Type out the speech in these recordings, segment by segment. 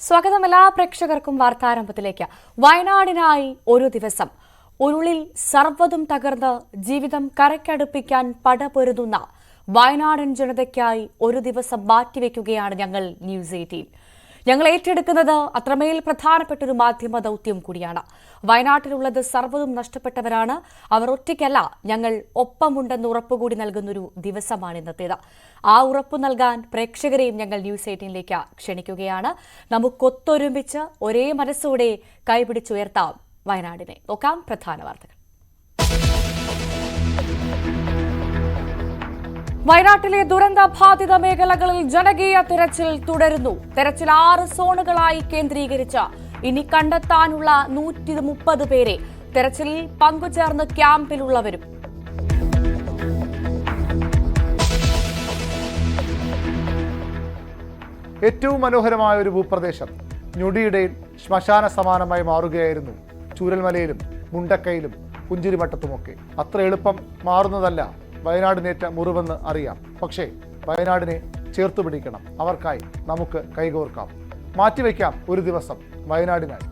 സ്വാഗതം എല്ലാ പ്രേക്ഷകർക്കും വാർത്താരംഭത്തിലേക്ക്. വയനാടിനായി ഒരു ദിവസം ഉരുളിൽ സർവ്വതും തകർന്ന് ജീവിതം കരയ്ക്കടുപ്പിക്കാൻ പടപൊരുതുന്ന വയനാടൻ ജനതയ്ക്കായി ഒരു ദിവസം മാറ്റിവെക്കുകയാണ് ഞങ്ങൾ ന്യൂസ് 18. ഞങ്ങൾ ഏറ്റെടുക്കുന്നത് അത്രമേൽ പ്രധാനപ്പെട്ട ഒരു മാധ്യമ ദൌത്യം കൂടിയാണ്. വയനാട്ടിലുള്ളത് സർവ്വതും നഷ്ടപ്പെട്ടവരാണ്. അവർ ഒറ്റയ്ക്കല്ല, ഞങ്ങൾ ഒപ്പമുണ്ടെന്ന് ഉറപ്പുകൂടി നൽകുന്നൊരു ദിവസമാണ് ഇന്നത്തേത്. ആ ഉറപ്പു നൽകാൻ പ്രേക്ഷകരെയും ഞങ്ങൾ ന്യൂസ് 18ലേക്ക് ക്ഷണിക്കുകയാണ്. നമുക്കൊത്തൊരുമിച്ച് ഒരേ മനസ്സോടെ കൈപിടിച്ചുയർത്താം വയനാടിനെ. നോക്കാം പ്രധാന വാർത്തകൾ. വയനാട്ടിലെ ദുരന്തബാധിത മേഖലകളിൽ ജനകീയ തിരച്ചിൽ തുടരുന്നു. തെരച്ചിൽ 6 സോണുകളായി കേന്ദ്രീകരിച്ച ഇനി കണ്ടെത്താനുള്ള 130 പേരെ. തെരച്ചിലിൽ പങ്കുചേർന്ന് ക്യാമ്പിലുള്ളവരും. ഏറ്റവും മനോഹരമായ ഒരു ഭൂപ്രദേശം ഞൊടിയിടയിൽ ശ്മശാന സമാനമായി മാറുകയായിരുന്നു. ചൂരൽമലയിലും മുണ്ടക്കയിലും പുഞ്ചിരിമട്ടത്തുമൊക്കെ. അത്ര എളുപ്പം മാറുന്നതല്ല വയനാടിനേറ്റ മുറിവെന്ന് അറിയാം. പക്ഷേ വയനാടിനെ ചേർത്തു പിടിക്കണം. അവർക്കായി നമുക്ക് കൈകോർക്കാം. മാറ്റിവെക്കാം ഒരു ദിവസം വയനാടിനായി.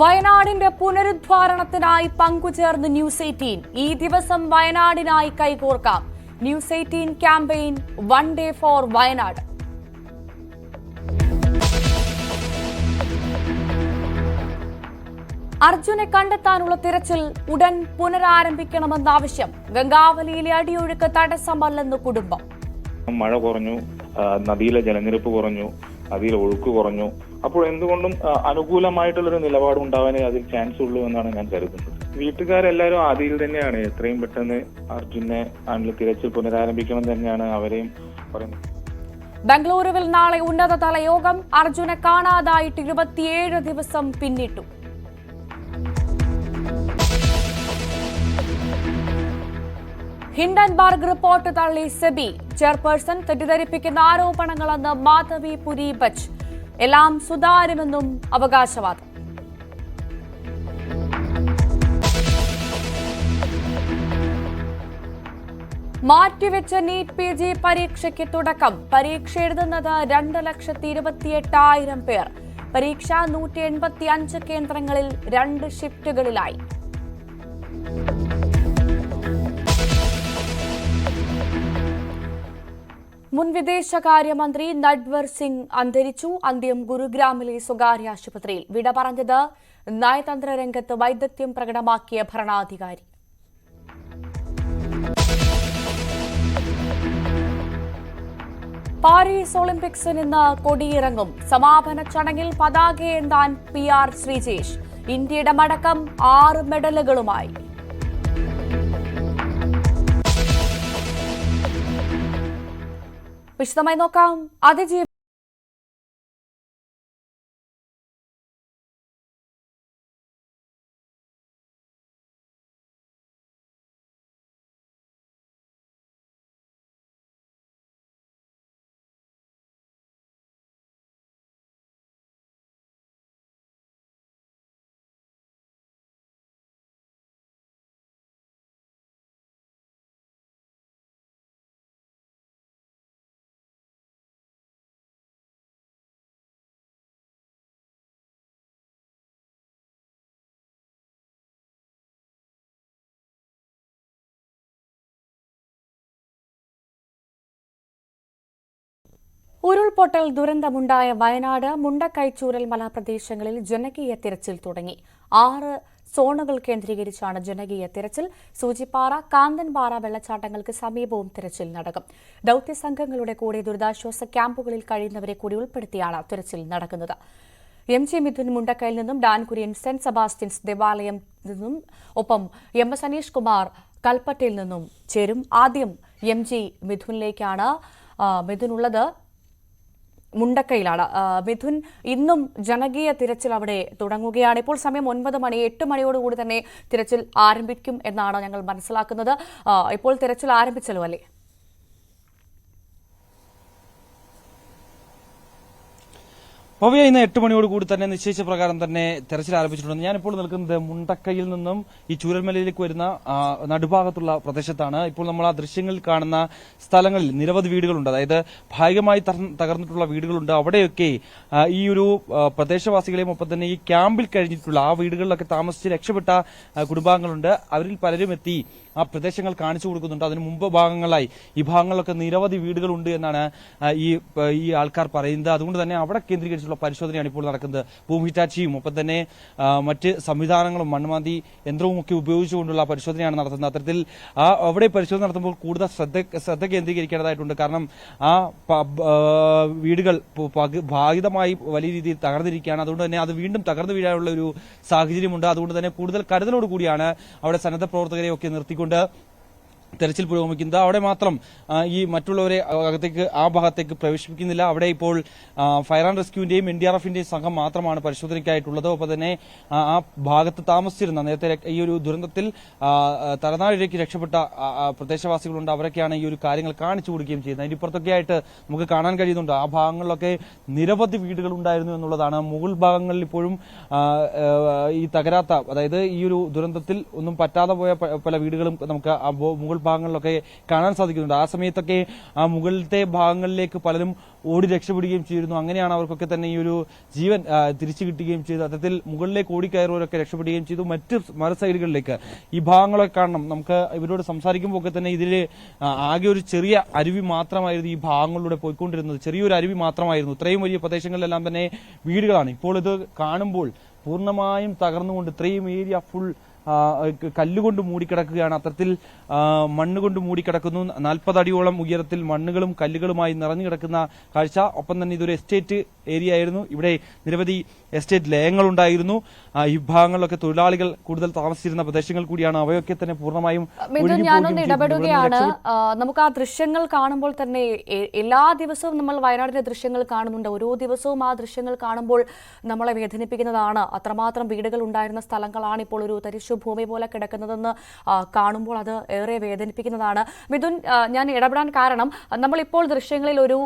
വയനാടിന്റെ പുനരുദ്ധാരണത്തിനായി പങ്കുചേർന്ന് ന്യൂസ് 18. ഈ ദിവസം വയനാടിനായി കൈകോർക്കാം. News 18 campaign one day for Wayanad. അർജുനെ കണ്ടെത്താനുള്ള തിരച്ചിൽ ഉടൻ പുനരാരംഭിക്കണമെന്ന ആവശ്യം. ഗംഗാവലിയിലെ അടിയൊഴുക്ക് തടസ്സമല്ലെന്ന് കുടുംബം. മഴ കുറഞ്ഞു, നദിയിലെ ജലനിരപ്പ് കുറഞ്ഞു, നദിയിലെ ഒഴുക്ക് കുറഞ്ഞു. അപ്പോൾ എന്തുകൊണ്ടും അനുകൂലമായിട്ടുള്ളൊരു നിലപാട് ഉണ്ടാവാനേ അതിൽ ചാൻസ് ഉള്ളൂ എന്നാണ് ഞാൻ കരുതുന്നത്. വീട്ടുകാരെല്ലാവരും ആദിയിൽ തന്നെയാണ് എത്രയും പെട്ടെന്ന് അർജുനെ തിരച്ചിൽ പുനരാരംഭിക്കണം തന്നെയാണ് അവരെയും പറയുന്നത്. ബംഗളൂരുവിൽ നാളെ ഉന്നതതല യോഗം. അർജുനെ കാണാതായിട്ട് 27 ദിവസം പിന്നിട്ടു. ഹിൻഡൻബർഗ് റിപ്പോർട്ട് തള്ളി സെബി ചെയർപേഴ്സൺ. തെറ്റിദ്ധരിപ്പിക്കുന്ന ആരോപണങ്ങളെന്ന് മാധവി പുരി ബച്ച്. എല്ലാം സുതാര്യമെന്നും അവകാശവാദം. മാറ്റിവെച്ച നീറ്റ് PG പരീക്ഷയ്ക്ക് തുടക്കം. പരീക്ഷ എഴുതുന്നത് 2,28,000 പേർ. പരീക്ഷ 185 കേന്ദ്രങ്ങളിൽ 2 ഷിഫ്റ്റുകളിലായി. മുൻ വിദേശകാര്യമന്ത്രി നട്വർ സിംഗ് അന്തരിച്ചു. അന്ത്യം ഗുരുഗ്രാമിലെ സ്വകാര്യ ആശുപത്രിയിൽ. വിട പറഞ്ഞത് നയതന്ത്ര രംഗത്ത് വൈദഗ്ധ്യം പ്രകടമാക്കിയ ഭരണാധികാരി. പാരീസ് ഒളിമ്പിക്സിന് ഇന്ന് കൊടിയിറങ്ങും. സമാപന ചടങ്ങിൽ പതാകയേന്താൻ PR ശ്രീജേഷ്. ഇന്ത്യയുടെ മടക്കം 6 മെഡലുകളുമായി. വിശദമായി നോക്കാം. അതിജീവ ഉരുൾപൊട്ടൽ ദുരന്തമുണ്ടായ വയനാട് മുണ്ടക്കൈ ചൂരൽമല പ്രദേശങ്ങളിൽ ജനകീയ തിരച്ചിൽ തുടങ്ങി. 6 സോണുകൾ കേന്ദ്രീകരിച്ചാണ് ജനകീയ തിരച്ചിൽ. സൂചിപ്പാറ, കാന്തൻപാറ വെള്ളച്ചാട്ടങ്ങൾക്ക് സമീപവും തിരച്ചിൽ നടക്കും. ദൌത്യസംഘങ്ങളുടെ കൂടെ ദുരിതാശ്വാസ ക്യാമ്പുകളിൽ കഴിയുന്നവരെ കൂടി ഉൾപ്പെടുത്തിയാണ് തിരച്ചിൽ നടക്കുന്നത്. MG മിഥുൻ മുണ്ടക്കയിൽ നിന്നും, ഡാൻ കുര്യൻ സെന്റ് സെബാസ്റ്റ്യൻസ് ദേവാലയം നിന്നും, ഒപ്പം MS അനീഷ് കുമാർ കൽപ്പറ്റയിൽ നിന്നും ചേരും. ആദ്യം MG മിഥുനിലേക്കാണ്. മിഥുനുള്ളത് മുണ്ടക്കയിലാണ്. മിഥുൻ, ഇന്നും ജനകീയ തിരച്ചിൽ അവിടെ തുടങ്ങുകയാണ്. ഇപ്പോൾ സമയം 9 മണി. 8 മണിയോടുകൂടി തന്നെ തിരച്ചിൽ ആരംഭിക്കും എന്നാണ് ഞങ്ങൾ മനസ്സിലാക്കുന്നത്. ഇപ്പോൾ തിരച്ചിൽ ആരംഭിച്ചല്ലോ അല്ലേ? ഭവ്യ ഇന്ന് 8 മണിയോട് കൂടി തന്നെ നിശ്ചയിച്ച പ്രകാരം തന്നെ തെരച്ചിൽ ആരംഭിച്ചിട്ടുണ്ട്. ഞാനിപ്പോൾ നിൽക്കുന്നത് മുണ്ടക്കയിൽ നിന്നും ഈ ചൂരൽമലയിലേക്ക് വരുന്ന നടുഭാഗത്തുള്ള പ്രദേശത്താണ്. ഇപ്പോൾ നമ്മൾ ആ ദൃശ്യങ്ങളിൽ കാണുന്ന സ്ഥലങ്ങളിൽ നിരവധി വീടുകളുണ്ട്. അതായത് ഭാഗികമായി തകർന്നിട്ടുള്ള വീടുകളുണ്ട്. അവിടെയൊക്കെ ഈ ഒരു പ്രദേശവാസികളെയും ഒപ്പം തന്നെ ഈ ക്യാമ്പിൽ കഴിഞ്ഞിട്ടുള്ള ആ വീടുകളിലൊക്കെ താമസിച്ച് രക്ഷപ്പെട്ട കുടുംബാംഗങ്ങളുണ്ട്. അവരിൽ പലരും എത്തി ആ പ്രദേശങ്ങൾ കാണിച്ചു കൊടുക്കുന്നുണ്ട്. അതിന് മുമ്പ് ഭാഗങ്ങളായി ഈ ഭാഗങ്ങളിലൊക്കെ നിരവധി വീടുകളുണ്ട് എന്നാണ് ഈ ആൾക്കാർ പറയുന്നത്. അതുകൊണ്ട് തന്നെ അവിടെ കേന്ദ്രീകരിച്ചുള്ള പരിശോധനയാണ് ഇപ്പോൾ നടക്കുന്നത്. ഭൂമിഹിറ്റാച്ചിയും ഒപ്പം തന്നെ മറ്റ് സംവിധാനങ്ങളും മണ്ണുമാന്തി യന്ത്രവും ഒക്കെ ഉപയോഗിച്ചുകൊണ്ടുള്ള പരിശോധനയാണ് നടത്തുന്നത്. അത്തരത്തിൽ അവിടെ പരിശോധന നടത്തുമ്പോൾ കൂടുതൽ ശ്രദ്ധ കേന്ദ്രീകരിക്കേണ്ടതായിട്ടുണ്ട്. കാരണം ആ വീടുകൾ ഭാഗികമായി വലിയ രീതിയിൽ തകർന്നിരിക്കുകയാണ്. അതുകൊണ്ട് തന്നെ അത് വീണ്ടും തകർന്നു വീഴാനുള്ള ഒരു സാഹചര്യമുണ്ട്. അതുകൊണ്ട് തന്നെ കൂടുതൽ കരുതലോട് കൂടിയാണ് അവിടെ സന്നദ്ധ പ്രവർത്തകരെയൊക്കെ നിർത്തിക്കൊണ്ട് തെരച്ചിൽ പുരോഗമിക്കുന്നത്. അവിടെ മാത്രം ഈ മറ്റുള്ളവരെ ആ ഭാഗത്തേക്ക് പ്രവേശിപ്പിക്കുന്നില്ല. അവിടെ ഇപ്പോൾ ഫയർ ആൻഡ് റെസ്ക്യൂവിന്റെയും NDRFന്റെയും സംഘം മാത്രമാണ് പരിശോധനയ്ക്കായിട്ടുള്ളത്. ഒപ്പം തന്നെ ആ ഭാഗത്ത് താമസിച്ചിരുന്ന നേരത്തെ ഈ ഒരു ദുരന്തത്തിൽ തലനാഴിലേക്ക് രക്ഷപ്പെട്ട പ്രദേശവാസികളുണ്ട്. അവരൊക്കെയാണ് ഈ ഒരു കാര്യങ്ങൾ കാണിച്ചു കൊടുക്കുകയും ചെയ്യുന്നത്. അതിന്റെ ഇപ്പുറത്തൊക്കെ ആയിട്ട് നമുക്ക് കാണാൻ കഴിയുന്നുണ്ട് ആ ഭാഗങ്ങളിലൊക്കെ നിരവധി വീടുകൾ ഉണ്ടായിരുന്നു എന്നുള്ളതാണ്. മുകൾ ഭാഗങ്ങളിൽ ഇപ്പോഴും ഈ തകരാത്ത, അതായത് ഈ ഒരു ദുരന്തത്തിൽ ഒന്നും പറ്റാതെ പോയ പല വീടുകളും നമുക്ക് മുകൾ ഭാഗങ്ങളിലൊക്കെ കാണാൻ സാധിക്കുന്നുണ്ട്. ആ സമയത്തൊക്കെ ആ മുകളിലത്തെ ഭാഗങ്ങളിലേക്ക് പലരും ഓടി രക്ഷപ്പെടുകയും ചെയ്തിരുന്നു. അങ്ങനെയാണ് അവർക്കൊക്കെ തന്നെ ഈ ഒരു ജീവൻ തിരിച്ചു കിട്ടുകയും ചെയ്തു. അത്തരത്തിൽ മുകളിലേക്ക് ഓടിക്കയറുവരൊക്കെ രക്ഷപ്പെടുകയും ചെയ്തു. മറ്റ് മറുസൈഡുകളിലേക്ക് ഈ ഭാഗങ്ങളൊക്കെ കാണണം. നമുക്ക് ഇവരോട് സംസാരിക്കുമ്പോൾ ഒക്കെ തന്നെ ഇതിൽ ആകെ ഒരു ചെറിയ അരുവി മാത്രമായിരുന്നു ഈ ഭാഗങ്ങളിലൂടെ പോയിക്കൊണ്ടിരുന്നത്. ചെറിയൊരു അരുവി മാത്രമായിരുന്നു. ഇത്രയും വലിയ പ്രദേശങ്ങളിലെല്ലാം തന്നെ വീടുകളാണ്. ഇപ്പോൾ ഇത് കാണുമ്പോൾ പൂർണ്ണമായും തകർന്നുകൊണ്ട് ഇത്രയും ഏരിയ ഫുൾ കല്ലുകൊണ്ട് മൂടിക്കിടക്കുകയാണ്. അത്തരത്തിൽ മണ്ണുകൊണ്ട് മൂടിക്കിടക്കുന്നു. 40 അടിയോളം ഉയരത്തിൽ മണ്ണുകളും കല്ലുകളുമായി നിറഞ്ഞു കിടക്കുന്ന കാഴ്ച. ഒപ്പം തന്നെ ഇതൊരു എസ്റ്റേറ്റ് ഏരിയ ആയിരുന്നു. ഇവിടെ നിരവധി എസ്റ്റേറ്റ് ലയങ്ങളുണ്ടായിരുന്നു. ഈ ഭാഗങ്ങളിലൊക്കെ തൊഴിലാളികൾ കൂടുതൽ താമസിച്ചിരുന്ന പ്രദേശങ്ങൾ കൂടിയാണ്. അവയൊക്കെ തന്നെ പൂർണ്ണമായും ഞാനൊന്ന് ഇടപെടുകയാണ്. നമുക്ക് ആ ദൃശ്യങ്ങൾ കാണുമ്പോൾ തന്നെ എല്ലാ ദിവസവും നമ്മൾ വയനാടിന്റെ ദൃശ്യങ്ങൾ കാണുന്നുണ്ട്. ഓരോ ദിവസവും ആ ദൃശ്യങ്ങൾ കാണുമ്പോൾ നമ്മളെ വേദനിപ്പിക്കുന്നതാണ്. അത്രമാത്രം വീടുകൾ ഉണ്ടായിരുന്ന സ്ഥലങ്ങളാണ് ഇപ്പോൾ ഒരു തരിശുഭൂമി പോലെ കിടക്കുന്നതെന്ന് കാണുമ്പോൾ അത് ഏറെ വേദനിപ്പിക്കുന്നതാണ്. മിഥുൻ, ഞാൻ ഇടപെടാൻ കാരണം നമ്മളിപ്പോൾ ദൃശ്യങ്ങളിൽ ഒരു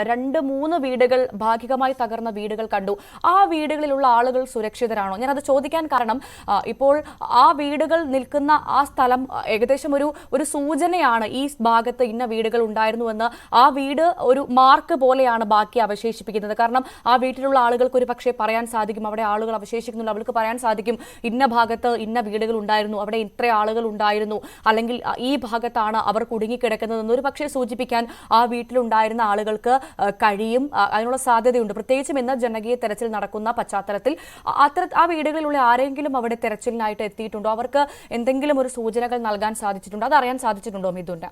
2-3 വീടുകൾ ഭാഗികമായി തകർന്ന വീടുകൾ കണ്ടു. ആ വീടുകളിലുള്ള ആളുകൾ സുരക്ഷിതരാണോ? ഞാനത് ചോദിക്കാൻ കാരണം ഇപ്പോൾ ആ വീടുകൾ നിൽക്കുന്ന ആ സ്ഥലം ഏകദേശം ഒരു സൂചനയാണ്. ഈ ഭാഗത്ത് ഇന്ന വീടുകൾ ഉണ്ടായിരുന്നുവെന്ന് ആ വീട് ഒരു മാർക്ക് പോലെയാണ് ബാക്കി അവശേഷിപ്പിക്കുന്നത്. കാരണം ആ വീട്ടിലുള്ള ആളുകൾക്ക് ഒരു പക്ഷേ പറയാൻ സാധിക്കും, അവിടെ ആളുകൾ അവശേഷിക്കുന്നുണ്ട്, അവർക്ക് പറയാൻ സാധിക്കും ഇന്ന ഭാഗത്ത് ഇന്ന വീടുകൾ ഉണ്ടായിരുന്നു, അവിടെ ഇത്ര ആളുകൾ ഉണ്ടായിരുന്നു, അല്ലെങ്കിൽ ഈ ഭാഗത്താണ് അവർ കുടുങ്ങിക്കിടക്കുന്നതെന്ന് ഒരു പക്ഷേ സൂചിപ്പിക്കാൻ ആ വീട്ടിലുണ്ടായിരുന്ന ആളുകൾക്ക് കഴിയും. അതിനുള്ള സാധ്യതയുണ്ട്. പ്രത്യേകിച്ചും ഇന്ന് ജനകീയ തെരച്ചിൽ നടക്കുന്ന പശ്ചാത്തലത്തിൽ ആ വീടുകളിലുള്ള ആരെങ്കിലും അവിടെ തെരച്ചിലിനായിട്ട് എത്തിയിട്ടുണ്ടോ? അവർക്ക് എന്തെങ്കിലും ഒരു സൂചനകൾ നൽകാൻ സാധിച്ചിട്ടുണ്ടോ? അത് അറിയാൻ സാധിച്ചിട്ടുണ്ടോ മിഥുന്റെ?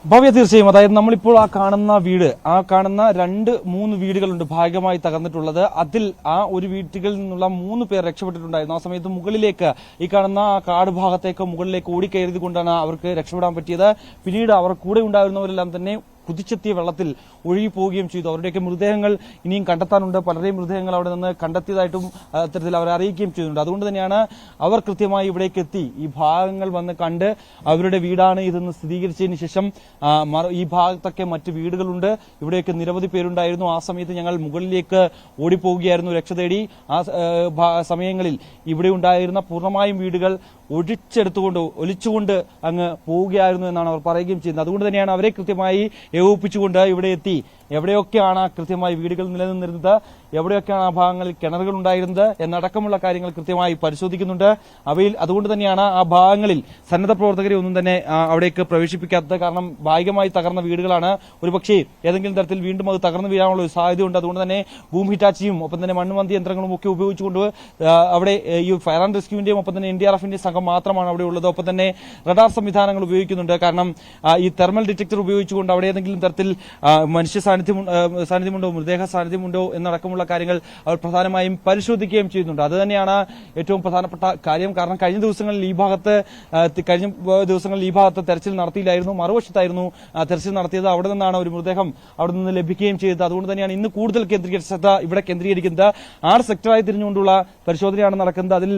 ഭവ്യ, തീർച്ചയായും. അതായത് നമ്മളിപ്പോൾ ആ കാണുന്ന 2-3 വീടുകളുണ്ട് ഭാഗികമായി തകർന്നിട്ടുള്ളത്. അതിൽ ആ ഒരു വീട്ടുകളിൽ നിന്നുള്ള 3 പേർ രക്ഷപ്പെട്ടിട്ടുണ്ടായിരുന്നു. ആ സമയത്ത് മുകളിലേക്ക് ഈ കാണുന്ന ആ കാട് ഭാഗത്തേക്ക് മുകളിലേക്ക് ഓടിക്കയറിയത് കൊണ്ടാണ് അവർക്ക് രക്ഷപ്പെടാൻ പറ്റിയത്. പിന്നീട് അവർ കൂടെ ഉണ്ടായിരുന്നവരെല്ലാം തന്നെ കുതിച്ചെത്തിയ വെള്ളത്തിൽ ഒഴുകി പോവുകയും ചെയ്തു. അവരുടെയൊക്കെ മൃതദേഹങ്ങൾ ഇനിയും കണ്ടെത്താനുണ്ട്. പലരെയും മൃതദേഹങ്ങൾ അവിടെ നിന്ന് കണ്ടെത്തിയതായിട്ടും അത്തരത്തിൽ അവരെ അറിയിക്കുകയും ചെയ്യുന്നുണ്ട്. അതുകൊണ്ട് തന്നെയാണ് അവർ കൃത്യമായി ഇവിടേക്ക് എത്തി ഈ ഭാഗങ്ങൾ വന്ന് കണ്ട് അവരുടെ വീടാണ് ഇതെന്ന് സ്ഥിരീകരിച്ചതിന് ശേഷം ഈ ഭാഗത്തൊക്കെ മറ്റ് വീടുകളുണ്ട്, ഇവിടെയൊക്കെ നിരവധി പേരുണ്ടായിരുന്നു. ആ സമയത്ത് ഞങ്ങൾ മുകളിലേക്ക് ഓടിപ്പോവുകയായിരുന്നു രക്ഷ തേടി. ആ സമയങ്ങളിൽ ഇവിടെ ഉണ്ടായിരുന്ന പൂർണ്ണമായും വീടുകൾ ഒലിച്ചുകൊണ്ട് അങ്ങ് പോവുകയായിരുന്നു എന്നാണ് അവർ പറയുകയും ചെയ്യുന്നത്. അതുകൊണ്ട് തന്നെയാണ് അവരെ കൃത്യമായി ഏകോപിപ്പിച്ചുകൊണ്ട് ഇവിടെ എത്തി എവിടെയൊക്കെയാണ് കൃത്യമായി വീടുകൾ നിലനിന്നിരുന്നത്, എവിടെയൊക്കെയാണ് ആ ഭാഗങ്ങളിൽ കിണറുകൾ ഉണ്ടായിരുന്നത് എന്നടക്കമുള്ള കാര്യങ്ങൾ കൃത്യമായി പരിശോധിക്കുന്നുണ്ട്. അതുകൊണ്ട് തന്നെയാണ് ആ ഭാഗങ്ങളിൽ സന്നദ്ധ പ്രവർത്തകരെ ഒന്നും തന്നെ അവിടേക്ക് പ്രവേശിപ്പിക്കാത്തത്. കാരണം ഭാഗികമായി തകർന്ന വീടുകളാണ്. ഒരുപക്ഷേ ഏതെങ്കിലും തരത്തിൽ വീണ്ടും അത് തകർന്നു വീഴാനുള്ള ഒരു സാധ്യതയുണ്ട്. അതുകൊണ്ട് തന്നെ ഭൂമിഹിറ്റാച്ചിയും ഒപ്പം തന്നെ മണ്ണുമന്തി യന്ത്രങ്ങളും ഒക്കെ ഉപയോഗിച്ചുകൊണ്ട് അവിടെ ഈ ഫയർ ആൻഡ് റെസ്ക്യൂവിന്റെയും ഒപ്പം തന്നെ NDRFന്റെയും സംഘം മാത്രമാണ് അവിടെ ഉള്ളത്. ഒപ്പം തന്നെ റഡാർ സംവിധാനങ്ങൾ ഉപയോഗിക്കുന്നുണ്ട്. കാരണം ഈ തെർമൽ ഡിറ്റക്ടർ ഉപയോഗിച്ചുകൊണ്ട് അവിടെ ഏതെങ്കിലും തരത്തിൽ മനുഷ്യ സാന്നിധ്യം സാന്നിധ്യമുണ്ടോ, മൃതദേഹ സാന്നിധ്യമുണ്ടോ എന്നടക്കമുള്ള കാര്യങ്ങൾ അവർ പ്രധാനമായും പരിശോധിക്കുകയും ചെയ്യുന്നുണ്ട്. അത് തന്നെയാണ് ഏറ്റവും പ്രധാനപ്പെട്ട കാര്യം. കാരണം കഴിഞ്ഞ ദിവസങ്ങളിൽ ഈ ഭാഗത്ത് തെരച്ചിൽ നടത്തിയില്ലായിരുന്നു, മറുവശത്തായിരുന്നു തെരച്ചിൽ നടത്തിയത്. അവിടെ നിന്നാണ് ഒരു മൃതദേഹം അവിടെ നിന്ന് ലഭിക്കുകയും ചെയ്തത്. അതുകൊണ്ട് തന്നെയാണ് ഇന്ന് കൂടുതൽ ശ്രദ്ധ ഇവിടെ കേന്ദ്രീകരിക്കുന്നത്. 6 സെക്ടറായി തിരിഞ്ഞുകൊണ്ടുള്ള പരിശോധനയാണ് നടക്കുന്നത്. അതിൽ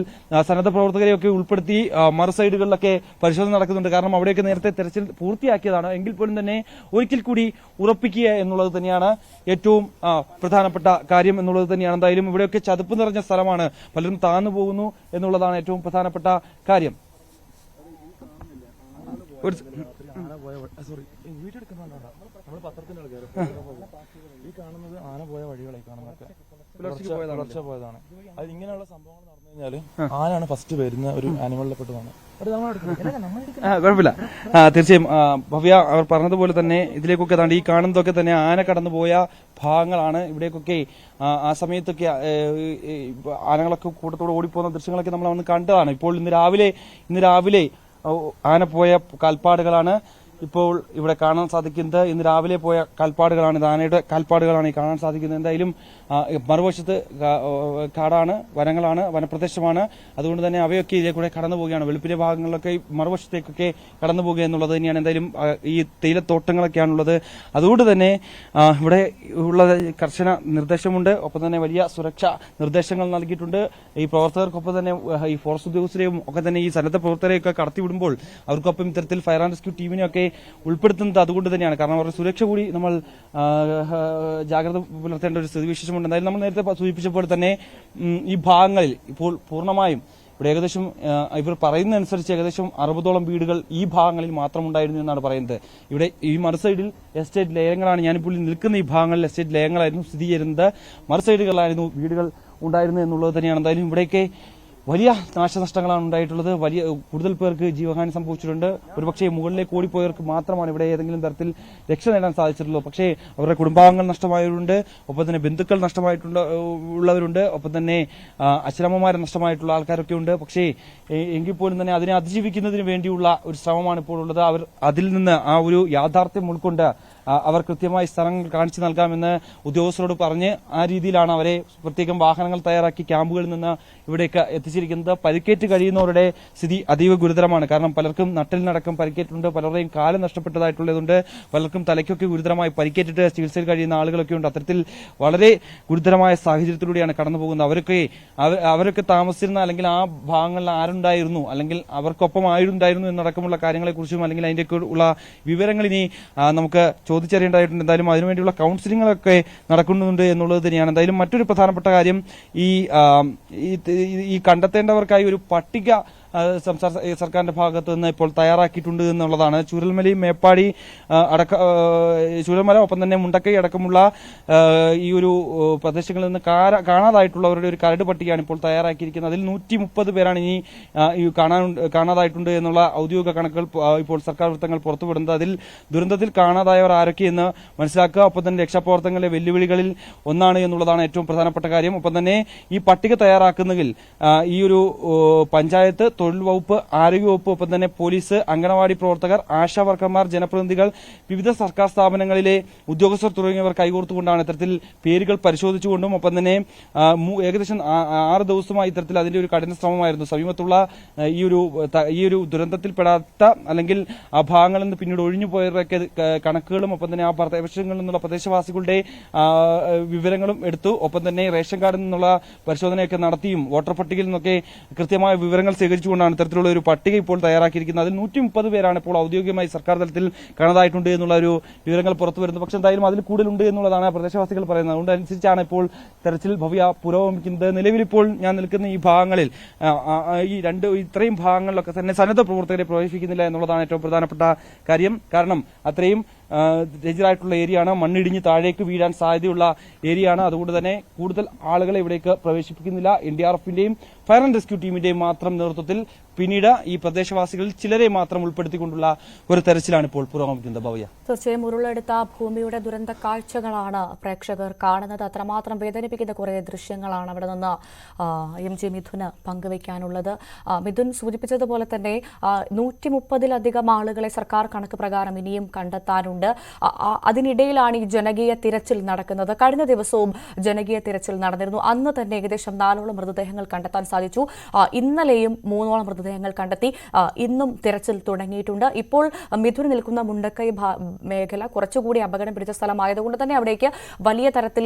സന്നദ്ധ പ്രവർത്തകരെയൊക്കെ ഉൾപ്പെടുത്തി മറു സൈഡുകളിലൊക്കെ പരിശോധന നടക്കുന്നുണ്ട്. കാരണം അവിടെയൊക്കെ നേരത്തെ തെരച്ചിൽ പൂർത്തിയാക്കിയതാണ്. എങ്കിൽ പോലും തന്നെ ഒരിക്കൽ കൂടി ഉറപ്പിക്കുക എന്നുള്ളത് തന്നെയാണ് ഏറ്റവും പ്രധാനപ്പെട്ട കാര്യം എന്നുള്ളത് തന്നെയാണ്. എന്തായാലും ഇവിടെയൊക്കെ ചതുപ്പ് നിറഞ്ഞ സ്ഥലമാണ്, പലരും താന്നു പോകുന്നു എന്നുള്ളതാണ് ഏറ്റവും പ്രധാനപ്പെട്ട കാര്യം. ഈ കാണുന്നത് ആന പോയ വഴികളായി കാണുന്നതൊക്കെ പോയതാണ്. അത് ഇങ്ങനെയുള്ള സംഭവങ്ങൾ നടന്നു കഴിഞ്ഞാല് ആനയാണ് ഫസ്റ്റ് വരുന്ന ഒരു ആനിമലിലെ പെട്ടതാണ്. കുഴപ്പമില്ല. തീർച്ചയായും ഭവ്യ അവർ പറഞ്ഞതുപോലെ തന്നെ ഇതിലേക്കൊക്കെ താണ്ടി ഈ കാണുന്നതൊക്കെ തന്നെ ആന കടന്നുപോയ ഭാഗങ്ങളാണ്. ഇവിടേക്കൊക്കെ ആ സമയത്തൊക്കെ ആനകളൊക്കെ കൂട്ടത്തോടെ ഓടിപ്പോകുന്ന ദൃശ്യങ്ങളൊക്കെ നമ്മൾ അന്ന് കണ്ടതാണ്. ഇപ്പോൾ ഇന്ന് രാവിലെ ആന പോയ കാൽപ്പാടുകളാണ് ഇപ്പോൾ ഇവിടെ കാണാൻ സാധിക്കുന്നത്. ഇന്ന് രാവിലെ പോയ കാൽപ്പാടുകളാണ്, ഇത് ആനയുടെ കാൽപ്പാടുകളാണ് ഈ കാണാൻ സാധിക്കുന്നത്. എന്തായാലും മറുവശത്ത് കാടാണ്, വനങ്ങളാണ്, വനപ്രദേശമാണ്. അതുകൊണ്ട് തന്നെ അവയൊക്കെ ഇതിലെ കൂടെ കടന്നു പോവുകയാണ്. വെളുപ്പിന്റെ ഭാഗങ്ങളിലൊക്കെ മറുവശത്തേക്കൊക്കെ കടന്നു പോകുക എന്നുള്ളത് തന്നെയാണ്. എന്തായാലും ഈ തേയിലത്തോട്ടങ്ങളൊക്കെയാണുള്ളത്. അതുകൊണ്ട് തന്നെ ഇവിടെ ഉള്ള കർശന നിർദ്ദേശമുണ്ട്. ഒപ്പം തന്നെ വലിയ സുരക്ഷാ നിർദ്ദേശങ്ങൾ നൽകിയിട്ടുണ്ട്. ഈ പ്രവർത്തകർക്കൊപ്പം തന്നെ ഈ ഫോറസ്റ്റ് ഉദ്യോഗസ്ഥരെയും ഒക്കെ തന്നെ ഈ സന്നദ്ധ പ്രവർത്തകരെയൊക്കെ കടത്തിവിടുമ്പോൾ അവർക്കൊപ്പം ഇത്തരത്തിൽ ഫയർ ആൻഡ് റെസ്ക്യൂ ടീമിനെയൊക്കെ ഉൾപ്പെടുത്തുന്നത് അതുകൊണ്ട് തന്നെയാണ്. കാരണം അവരുടെ സുരക്ഷ കൂടി നമ്മൾ ജാഗ്രത പുലർത്തേണ്ട ഒരു സ്ഥിതിവിശേഷമുണ്ട്. എന്തായാലും നമ്മൾ നേരത്തെ സൂചിപ്പിച്ചപ്പോൾ തന്നെ ഈ ഭാഗങ്ങളിൽ ഇപ്പോൾ പൂർണ്ണമായും ഇവിടെ ഏകദേശം ഇവർ പറയുന്നതനുസരിച്ച് ഏകദേശം 60ഓളം വീടുകൾ ഈ ഭാഗങ്ങളിൽ മാത്രമുണ്ടായിരുന്നു എന്നാണ് പറയുന്നത്. ഇവിടെ ഈ മറുസൈഡിൽ എസ്റ്റേറ്റ് ലയങ്ങളാണ്, ഞാനിപ്പോൾ നിൽക്കുന്ന ഈ ഭാഗങ്ങളിൽ എസ്റ്റേറ്റ് ലയങ്ങളായിരുന്നു സ്ഥിതി ചെയ്യുന്നത്. മറുസൈഡുകളിലായിരുന്നു വീടുകൾ ഉണ്ടായിരുന്നു എന്നുള്ളത് തന്നെയാണ്. എന്തായാലും ഇവിടേക്ക് വലിയ നാശനഷ്ടങ്ങളാണ് ഉണ്ടായിട്ടുള്ളത്. കൂടുതൽ പേർക്ക് ജീവഹാനി സംഭവിച്ചിട്ടുണ്ട്. ഒരുപക്ഷെ മുകളിലേക്ക് ഓടിപ്പോയവർക്ക് മാത്രമാണ് ഇവിടെ ഏതെങ്കിലും തരത്തിൽ രക്ഷ നേടാൻ സാധിച്ചിട്ടുള്ളൂ. പക്ഷേ അവരുടെ കുടുംബാംഗങ്ങൾ നഷ്ടമായവരുണ്ട്, ഒപ്പം തന്നെ ബന്ധുക്കൾ ഉള്ളവരുണ്ട്, ഒപ്പം തന്നെ അച്ഛനമ്മമാരെ നഷ്ടമായിട്ടുള്ള ആൾക്കാരൊക്കെ ഉണ്ട്. പക്ഷേ എങ്കിൽ പോലും തന്നെ അതിനെ അതിജീവിക്കുന്നതിന് വേണ്ടിയുള്ള ഒരു ശ്രമമാണ് ഇപ്പോൾ ഉള്ളത്. അവർ അതിൽ നിന്ന് ആ ഒരു യാഥാർത്ഥ്യം ഉൾക്കൊണ്ട് അവർ കൃത്യമായി സ്ഥലങ്ങൾ കാണിച്ചു നൽകാമെന്ന് ഉദ്യോഗസ്ഥരോട് പറഞ്ഞ് ആ രീതിയിലാണ് അവരെ പ്രത്യേകം വാഹനങ്ങൾ തയ്യാറാക്കി ക്യാമ്പുകളിൽ നിന്ന് ഇവിടേക്ക് എത്തിച്ചിരിക്കുന്നത്. പരിക്കേറ്റ് കഴിയുന്നവരുടെ സ്ഥിതി അതീവ ഗുരുതരമാണ്. കാരണം പലർക്കും നട്ടലിനടക്കം പരിക്കേറ്റിട്ടുണ്ട്, പലരുടെയും കാലം നഷ്ടപ്പെട്ടതായിട്ടുള്ളതുണ്ട്, പലർക്കും തലയ്ക്കൊക്കെ ഗുരുതരമായി പരിക്കേറ്റിട്ട് ചികിത്സയിൽ കഴിയുന്ന ആളുകളൊക്കെ ഉണ്ട്. അത്തരത്തിൽ വളരെ ഗുരുതരമായ സാഹചര്യത്തിലൂടെയാണ് കടന്നു പോകുന്നത്. അവരൊക്കെ താമസിച്ചിരുന്ന അല്ലെങ്കിൽ ആ ഭാഗങ്ങളിൽ ആരുണ്ടായിരുന്നു അല്ലെങ്കിൽ അവർക്കൊപ്പം ആരുണ്ടായിരുന്നു എന്നടക്കമുള്ള കാര്യങ്ങളെക്കുറിച്ചും അല്ലെങ്കിൽ അതിന്റെയൊക്കെ ഉള്ള വിവരങ്ങൾ ഇനി നമുക്ക് ചോദിച്ചറിയേണ്ടതായിട്ടുണ്ട്. എന്തായാലും അതിനുവേണ്ടിയുള്ള കൌൺസിലിംഗുകളൊക്കെ നടക്കുന്നുണ്ട് എന്നുള്ളത് തന്നെയാണ്. എന്തായാലും മറ്റൊരു പ്രധാനപ്പെട്ട കാര്യം ഈ കണ്ടെത്തേണ്ടവർക്കായി ഒരു പട്ടിക സർക്കാരിന്റെ ഭാഗത്ത് നിന്ന് ഇപ്പോൾ തയ്യാറാക്കിയിട്ടുണ്ട് എന്നുള്ളതാണ്. ചൂരൽമലയും മേപ്പാടി ചൂരൽമല ഒപ്പം തന്നെ മുണ്ടക്കൈ അടക്കമുള്ള ഈ ഒരു പ്രദേശങ്ങളിൽ നിന്ന് കാണാതായിട്ടുള്ളവരുടെ ഒരു കരട് പട്ടികയാണ് ഇപ്പോൾ തയ്യാറാക്കിയിരിക്കുന്നത്. അതിൽ 130 പേരാണ് ഇനി കാണാതായിട്ടുണ്ട് എന്നുള്ള ഔദ്യോഗിക കണക്കുകൾ ഇപ്പോൾ സർക്കാർ വൃത്തങ്ങൾ പുറത്തുവിടുന്നത്. അതിൽ ദുരന്തത്തിൽ കാണാതായവർ ആരൊക്കെയെന്ന് മനസ്സിലാക്കുക, ഒപ്പം തന്നെ രക്ഷാപ്രവർത്തനങ്ങളിലെ വെല്ലുവിളികളിൽ ഒന്നാണ് എന്നുള്ളതാണ് ഏറ്റവും പ്രധാനപ്പെട്ട കാര്യം. ഒപ്പം തന്നെ ഈ പട്ടിക തയ്യാറാക്കുന്നതിൽ ഈ ഒരു പഞ്ചായത്ത്, തൊഴിൽ വകുപ്പ്, ആരോഗ്യവകുപ്പ്, ഒപ്പം തന്നെ പോലീസ്, അംഗനവാടി പ്രവർത്തകർ, ആശാ വർക്കർമാർ, ജനപ്രതിനിധികൾ, വിവിധ സർക്കാർ സ്ഥാപനങ്ങളിലെ ഉദ്യോഗസ്ഥർ തുടങ്ങിയവർ കൈകോർത്തുകൊണ്ടാണ് ഇത്തരത്തിൽ പേരുകൾ പരിശോധിച്ചുകൊണ്ടും ഒപ്പം തന്നെ ഏകദേശം 6 ദിവസമായി ഇത്തരത്തിൽ അതിന്റെ ഒരു കഠിന ശ്രമമായിരുന്നു. സമീപത്തുള്ള ഈ ഒരു ദുരന്തത്തിൽപ്പെടാത്ത അല്ലെങ്കിൽ ആ ഭാഗങ്ങളിൽ നിന്ന് പിന്നീട് ഒഴിഞ്ഞുപോയവരൊക്കെ കണക്കുകളും ഒപ്പം തന്നെ ആ പ്രദേശങ്ങളിൽ നിന്നുള്ള പ്രദേശവാസികളുടെ വിവരങ്ങളും എടുത്തു. ഒപ്പം തന്നെ റേഷൻ കാർഡിൽ നിന്നുള്ള പരിശോധനയൊക്കെ നടത്തിയും വോട്ടർ പട്ടികയിൽ നിന്നൊക്കെ കൃത്യമായ വിവരങ്ങൾ ശേഖരിച്ചുകൊണ്ടാണ് ഇത്തരത്തിലുള്ള ഒരു പട്ടിക ഇപ്പോൾ തയ്യാറാക്കിയിരിക്കുന്നത്. അതിൽ 130 പേരാണ് ഇപ്പോൾ ഔദ്യോഗികമായി സർക്കാർ തലത്തിൽ കാണാതായിട്ടുണ്ട് എന്നുള്ള ഒരു വിവരങ്ങൾ പുറത്തു വരുന്നത്. പക്ഷേ എന്തായാലും അതിൽ കൂടുതലുണ്ട് എന്നുള്ളതാണ് പ്രദേശവാസികൾ പറയുന്നത്. അതുകൊണ്ടനുസരിച്ചാണ് ഇപ്പോൾ തെരച്ചിൽ ഭവ്യ പുരോഗമിക്കുന്നത്. നിലവിലിപ്പോൾ ഞാൻ നിൽക്കുന്ന ഈ ഭാഗങ്ങളിൽ ഇത്രയും ഭാഗങ്ങളിലൊക്കെ തന്നെ സന്നദ്ധ പ്രവർത്തകരെ പ്രവേശിക്കുന്നില്ല എന്നുള്ളതാണ് ഏറ്റവും പ്രധാനപ്പെട്ട കാര്യം. കാരണം അത്രയും ഡേഞ്ചറായിട്ടുള്ള ഏരിയയാണ്, മണ്ണിടിഞ്ഞ് താഴേക്ക് വീഴാൻ സാധ്യതയുള്ള ഏരിയയാണ്. അതുകൊണ്ട് തന്നെ കൂടുതൽ ആളുകളെ ഇവിടേക്ക് പ്രവേശിപ്പിക്കുന്നില്ല. NDRFന്റെയും ഫയർ ആൻഡ് റെസ്ക്യൂ ടീമിന്റെയും മാത്രം നേതൃത്വത്തിൽ പിന്നീട് ഈ പ്രദേശവാസികളിൽ ചിലരെ മാത്രം ഉൾപ്പെടുത്തിക്കൊണ്ടുള്ള ഒരു തെരച്ചിലാണ് ഇപ്പോൾ പുരോഗമിക്കുന്നത്. ഭവ്യ, തീർച്ചയായും ഉരുളെടുത്ത ഭൂമിയുടെ ദുരന്ത കാഴ്ചകളാണ് പ്രേക്ഷകർ കാണുന്നത്. അത്രമാത്രം വേദനിപ്പിക്കുന്ന കുറേ ദൃശ്യങ്ങളാണ് അവിടെ നിന്ന് MJ മിഥുന് പങ്കുവയ്ക്കാനുള്ളത്. മിഥുൻ സൂചിപ്പിച്ചതുപോലെ തന്നെ 130-ലധികം ആളുകളെ സർക്കാർ കണക്ക് പ്രകാരം ഇനിയും കണ്ടെത്താനുണ്ട്. അതിനിടയിലാണ് ഈ ജനകീയ തിരച്ചിൽ നടക്കുന്നത്. കഴിഞ്ഞ ദിവസവും ജനകീയ തിരച്ചിൽ നടന്നിരുന്നു. അന്ന് തന്നെ ഏകദേശം 4ഓളം മൃതദേഹങ്ങൾ കണ്ടെത്താൻ സാധിച്ചു. ഇന്നലെയും 3ഓളം മൃതദേഹങ്ങൾ കണ്ടെത്തി. ഇന്നും തിരച്ചിൽ തുടങ്ങിയിട്ടുണ്ട്. ഇപ്പോൾ മിഥുൻ നിൽക്കുന്ന മുണ്ടക്കൈ മേഖല കുറച്ചുകൂടി അപകടം പിടിച്ച സ്ഥലമായതുകൊണ്ട് തന്നെ അവിടേക്ക് വലിയ തരത്തിൽ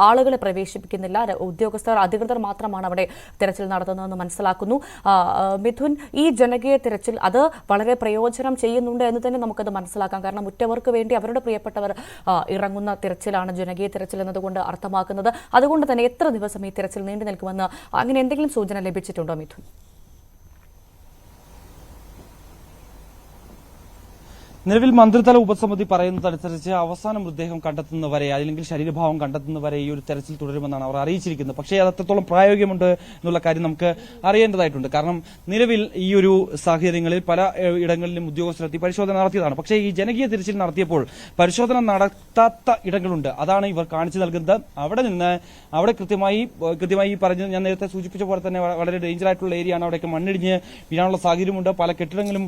ആളുകളെ പ്രവേശിപ്പിക്കുന്നില്ല. ഉദ്യോഗസ്ഥർ, അധികൃതർ മാത്രമാണ് അവിടെ തിരച്ചിൽ നടത്തുന്നതെന്ന് മനസ്സിലാക്കുന്നു. മിഥുൻ, ഈ ജനകീയ തിരച്ചിൽ അത് വളരെ പ്രയോജനം ചെയ്യുന്നുണ്ട് എന്ന് തന്നെ നമുക്കത് മനസ്സിലാക്കാം. കാരണം ഉറ്റവർക്ക് വേണ്ടി അവരുടെ പ്രിയപ്പെട്ടവർ ഇറങ്ങുന്ന തിരച്ചിലാണ് ജനകീയ തിരച്ചിൽ എന്നതുകൊണ്ട് അർത്ഥമാക്കുന്നത്. അതുകൊണ്ട് തന്നെ എത്ര ദിവസം ഈ തിരച്ചിൽ നീണ്ടു നിൽക്കുമെന്ന് അങ്ങനെ എന്തെങ്കിലും സൂചന ലഭിച്ചിട്ടുണ്ടോ മിഥുൻ? നിലവിൽ മന്ത്രിതല ഉപസമിതി പറയുന്നതനുസരിച്ച് അവസാന മൃതദേഹം കണ്ടെത്തുന്നവരെ അല്ലെങ്കിൽ ശരീരഭാവം കണ്ടെത്തുന്നവരെ ഈ ഒരു തെരച്ചിൽ തുടരുമെന്നാണ് അവർ അറിയിച്ചിരിക്കുന്നത്. പക്ഷേ അത് എത്രത്തോളം പ്രായോഗികമുണ്ട് എന്നുള്ള കാര്യം നമുക്ക് അറിയേണ്ടതായിട്ടുണ്ട്. കാരണം നിലവിൽ ഈ ഒരു സാഹചര്യങ്ങളിൽ പല ഇടങ്ങളിലും ഉദ്യോഗസ്ഥരെത്തി പരിശോധന നടത്തിയതാണ്. പക്ഷേ ഈ ജനകീയ തിരച്ചിൽ നടത്തിയപ്പോൾ പരിശോധന നടത്താത്ത ഇടങ്ങളുണ്ട്. അതാണ് ഇവർ കാണിച്ചു നൽകുന്നത്. അവിടെ കൃത്യമായി പറഞ്ഞ് ഞാൻ നേരത്തെ സൂചിപ്പിച്ച പോലെ തന്നെ വളരെ ഡേഞ്ചർ ആയിട്ടുള്ള ഏരിയയാണ്. അവിടേക്ക് മണ്ണിടിഞ്ഞ് വീഴാനുള്ള സാഹചര്യമുണ്ട്. പല കെട്ടിടങ്ങളും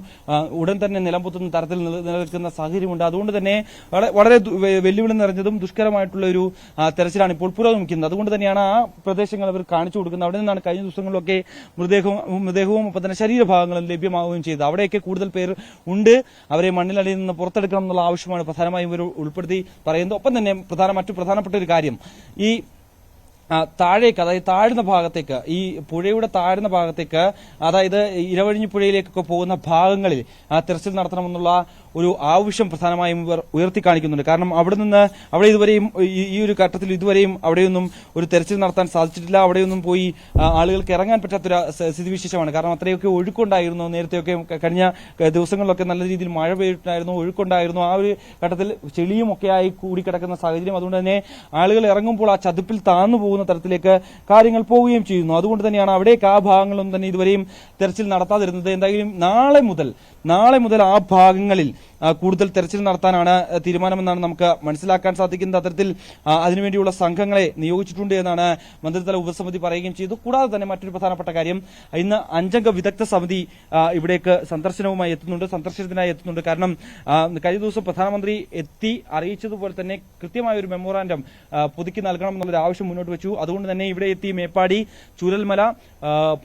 ഉടൻ തന്നെ നിലംപൊത്തുന്ന തരത്തിൽ നിലനിൽക്കുന്ന സാഹചര്യമുണ്ട്. അതുകൊണ്ട് തന്നെ വളരെ വെല്ലുവിളി നിറഞ്ഞതും ദുഷ്കരമായിട്ടുള്ള ഒരു തെരച്ചിലാണ് ഇപ്പോൾ പുരോഗമിക്കുന്നത്. അതുകൊണ്ട് തന്നെയാണ് ആ പ്രദേശങ്ങൾ അവർ കാണിച്ചു കൊടുക്കുന്നത്. അവിടെ നിന്നാണ് കഴിഞ്ഞ ദിവസങ്ങളിലൊക്കെ മൃതദേഹവും ഒപ്പം തന്നെ ശരീരഭാഗങ്ങളും ലഭ്യമാവുകയും ചെയ്തത്. അവിടെയൊക്കെ കൂടുതൽ പേർ ഉണ്ട്. അവരെ മണ്ണിലടിയിൽ നിന്ന് പുറത്തെടുക്കണം എന്നുള്ള ആവശ്യമാണ് പ്രധാനമായും ഇവർ ഉൾപ്പെടുത്തി പറയുന്നത്. ഒപ്പം തന്നെ മറ്റു പ്രധാനപ്പെട്ട ഒരു കാര്യം, ഈ താഴേക്ക്, അതായത് താഴ്ന്ന ഭാഗത്തേക്ക്, ഈ പുഴയുടെ താഴ്ന്ന ഭാഗത്തേക്ക്, അതായത് ഇരവഴിഞ്ഞി പുഴയിലേക്കൊക്കെ പോകുന്ന ഭാഗങ്ങളിൽ തെരച്ചിൽ നടത്തണമെന്നുള്ള ഒരു ആവശ്യം പ്രധാനമായും ഇവർ ഉയർത്തി കാണിക്കുന്നുണ്ട്. കാരണം അവിടെ ഇതുവരെയും ഈ ഒരു ഘട്ടത്തിൽ ഇതുവരെയും അവിടെയൊന്നും ഒരു തെരച്ചിൽ നടത്താൻ സാധിച്ചിട്ടില്ല. അവിടെയൊന്നും പോയി ആളുകൾക്ക് ഇറങ്ങാൻ പറ്റാത്തൊരു സ്ഥിതിവിശേഷമാണ്. കാരണം അത്രയൊക്കെ ഒഴുക്കുണ്ടായിരുന്നു. നേരത്തെയൊക്കെ കഴിഞ്ഞ ദിവസങ്ങളിലൊക്കെ നല്ല രീതിയിൽ മഴ പെയ്തിട്ടുണ്ടായിരുന്നു, ഒഴുക്കുണ്ടായിരുന്നു. ആ ഒരു ഘട്ടത്തിൽ ചെളിയും ഒക്കെയായി കൂടിക്കിടക്കുന്ന സാഹചര്യം. അതുകൊണ്ട് തന്നെ ആളുകൾ ഇറങ്ങുമ്പോൾ ആ ചതുപ്പിൽ താന്നു പോകുന്ന തരത്തിലേക്ക് കാര്യങ്ങൾ പോവുകയും ചെയ്യുന്നു. അതുകൊണ്ട് തന്നെയാണ് അവിടേക്ക് ആ ഭാഗങ്ങളൊന്നും തന്നെ ഇതുവരെയും തെരച്ചിൽ നടത്താതിരുന്നത്. എന്തായാലും നാളെ മുതൽ ആ ഭാഗങ്ങളിൽ കൂടുതൽ തെരച്ചിൽ നടത്താനാണ് തീരുമാനമെന്നാണ് നമുക്ക് മനസ്സിലാക്കാൻ സാധിക്കുന്നത്. അത്തരത്തിൽ അതിനുവേണ്ടിയുള്ള സംഘങ്ങളെ നിയോഗിച്ചിട്ടുണ്ട് എന്നാണ് മന്ത്രിതല ഉപസമിതി പറയുകയും ചെയ്തു. കൂടാതെ തന്നെ മറ്റൊരു പ്രധാനപ്പെട്ട കാര്യം, ഇന്ന് 5 അംഗ വിദഗ്ധ സമിതി ഇവിടേക്ക് സന്ദർശനത്തിനായി എത്തുന്നുണ്ട്. കാരണം കഴിഞ്ഞ ദിവസം പ്രധാനമന്ത്രി എത്തി അറിയിച്ചതുപോലെ തന്നെ കൃത്യമായ ഒരു മെമ്മോറാൻഡം പുതുക്കി നൽകണം എന്നുള്ളൊരു ആവശ്യം മുന്നോട്ട് വെച്ചു. അതുകൊണ്ട് തന്നെ ഇവിടെ എത്തി മേപ്പാടി, ചൂരൽമല,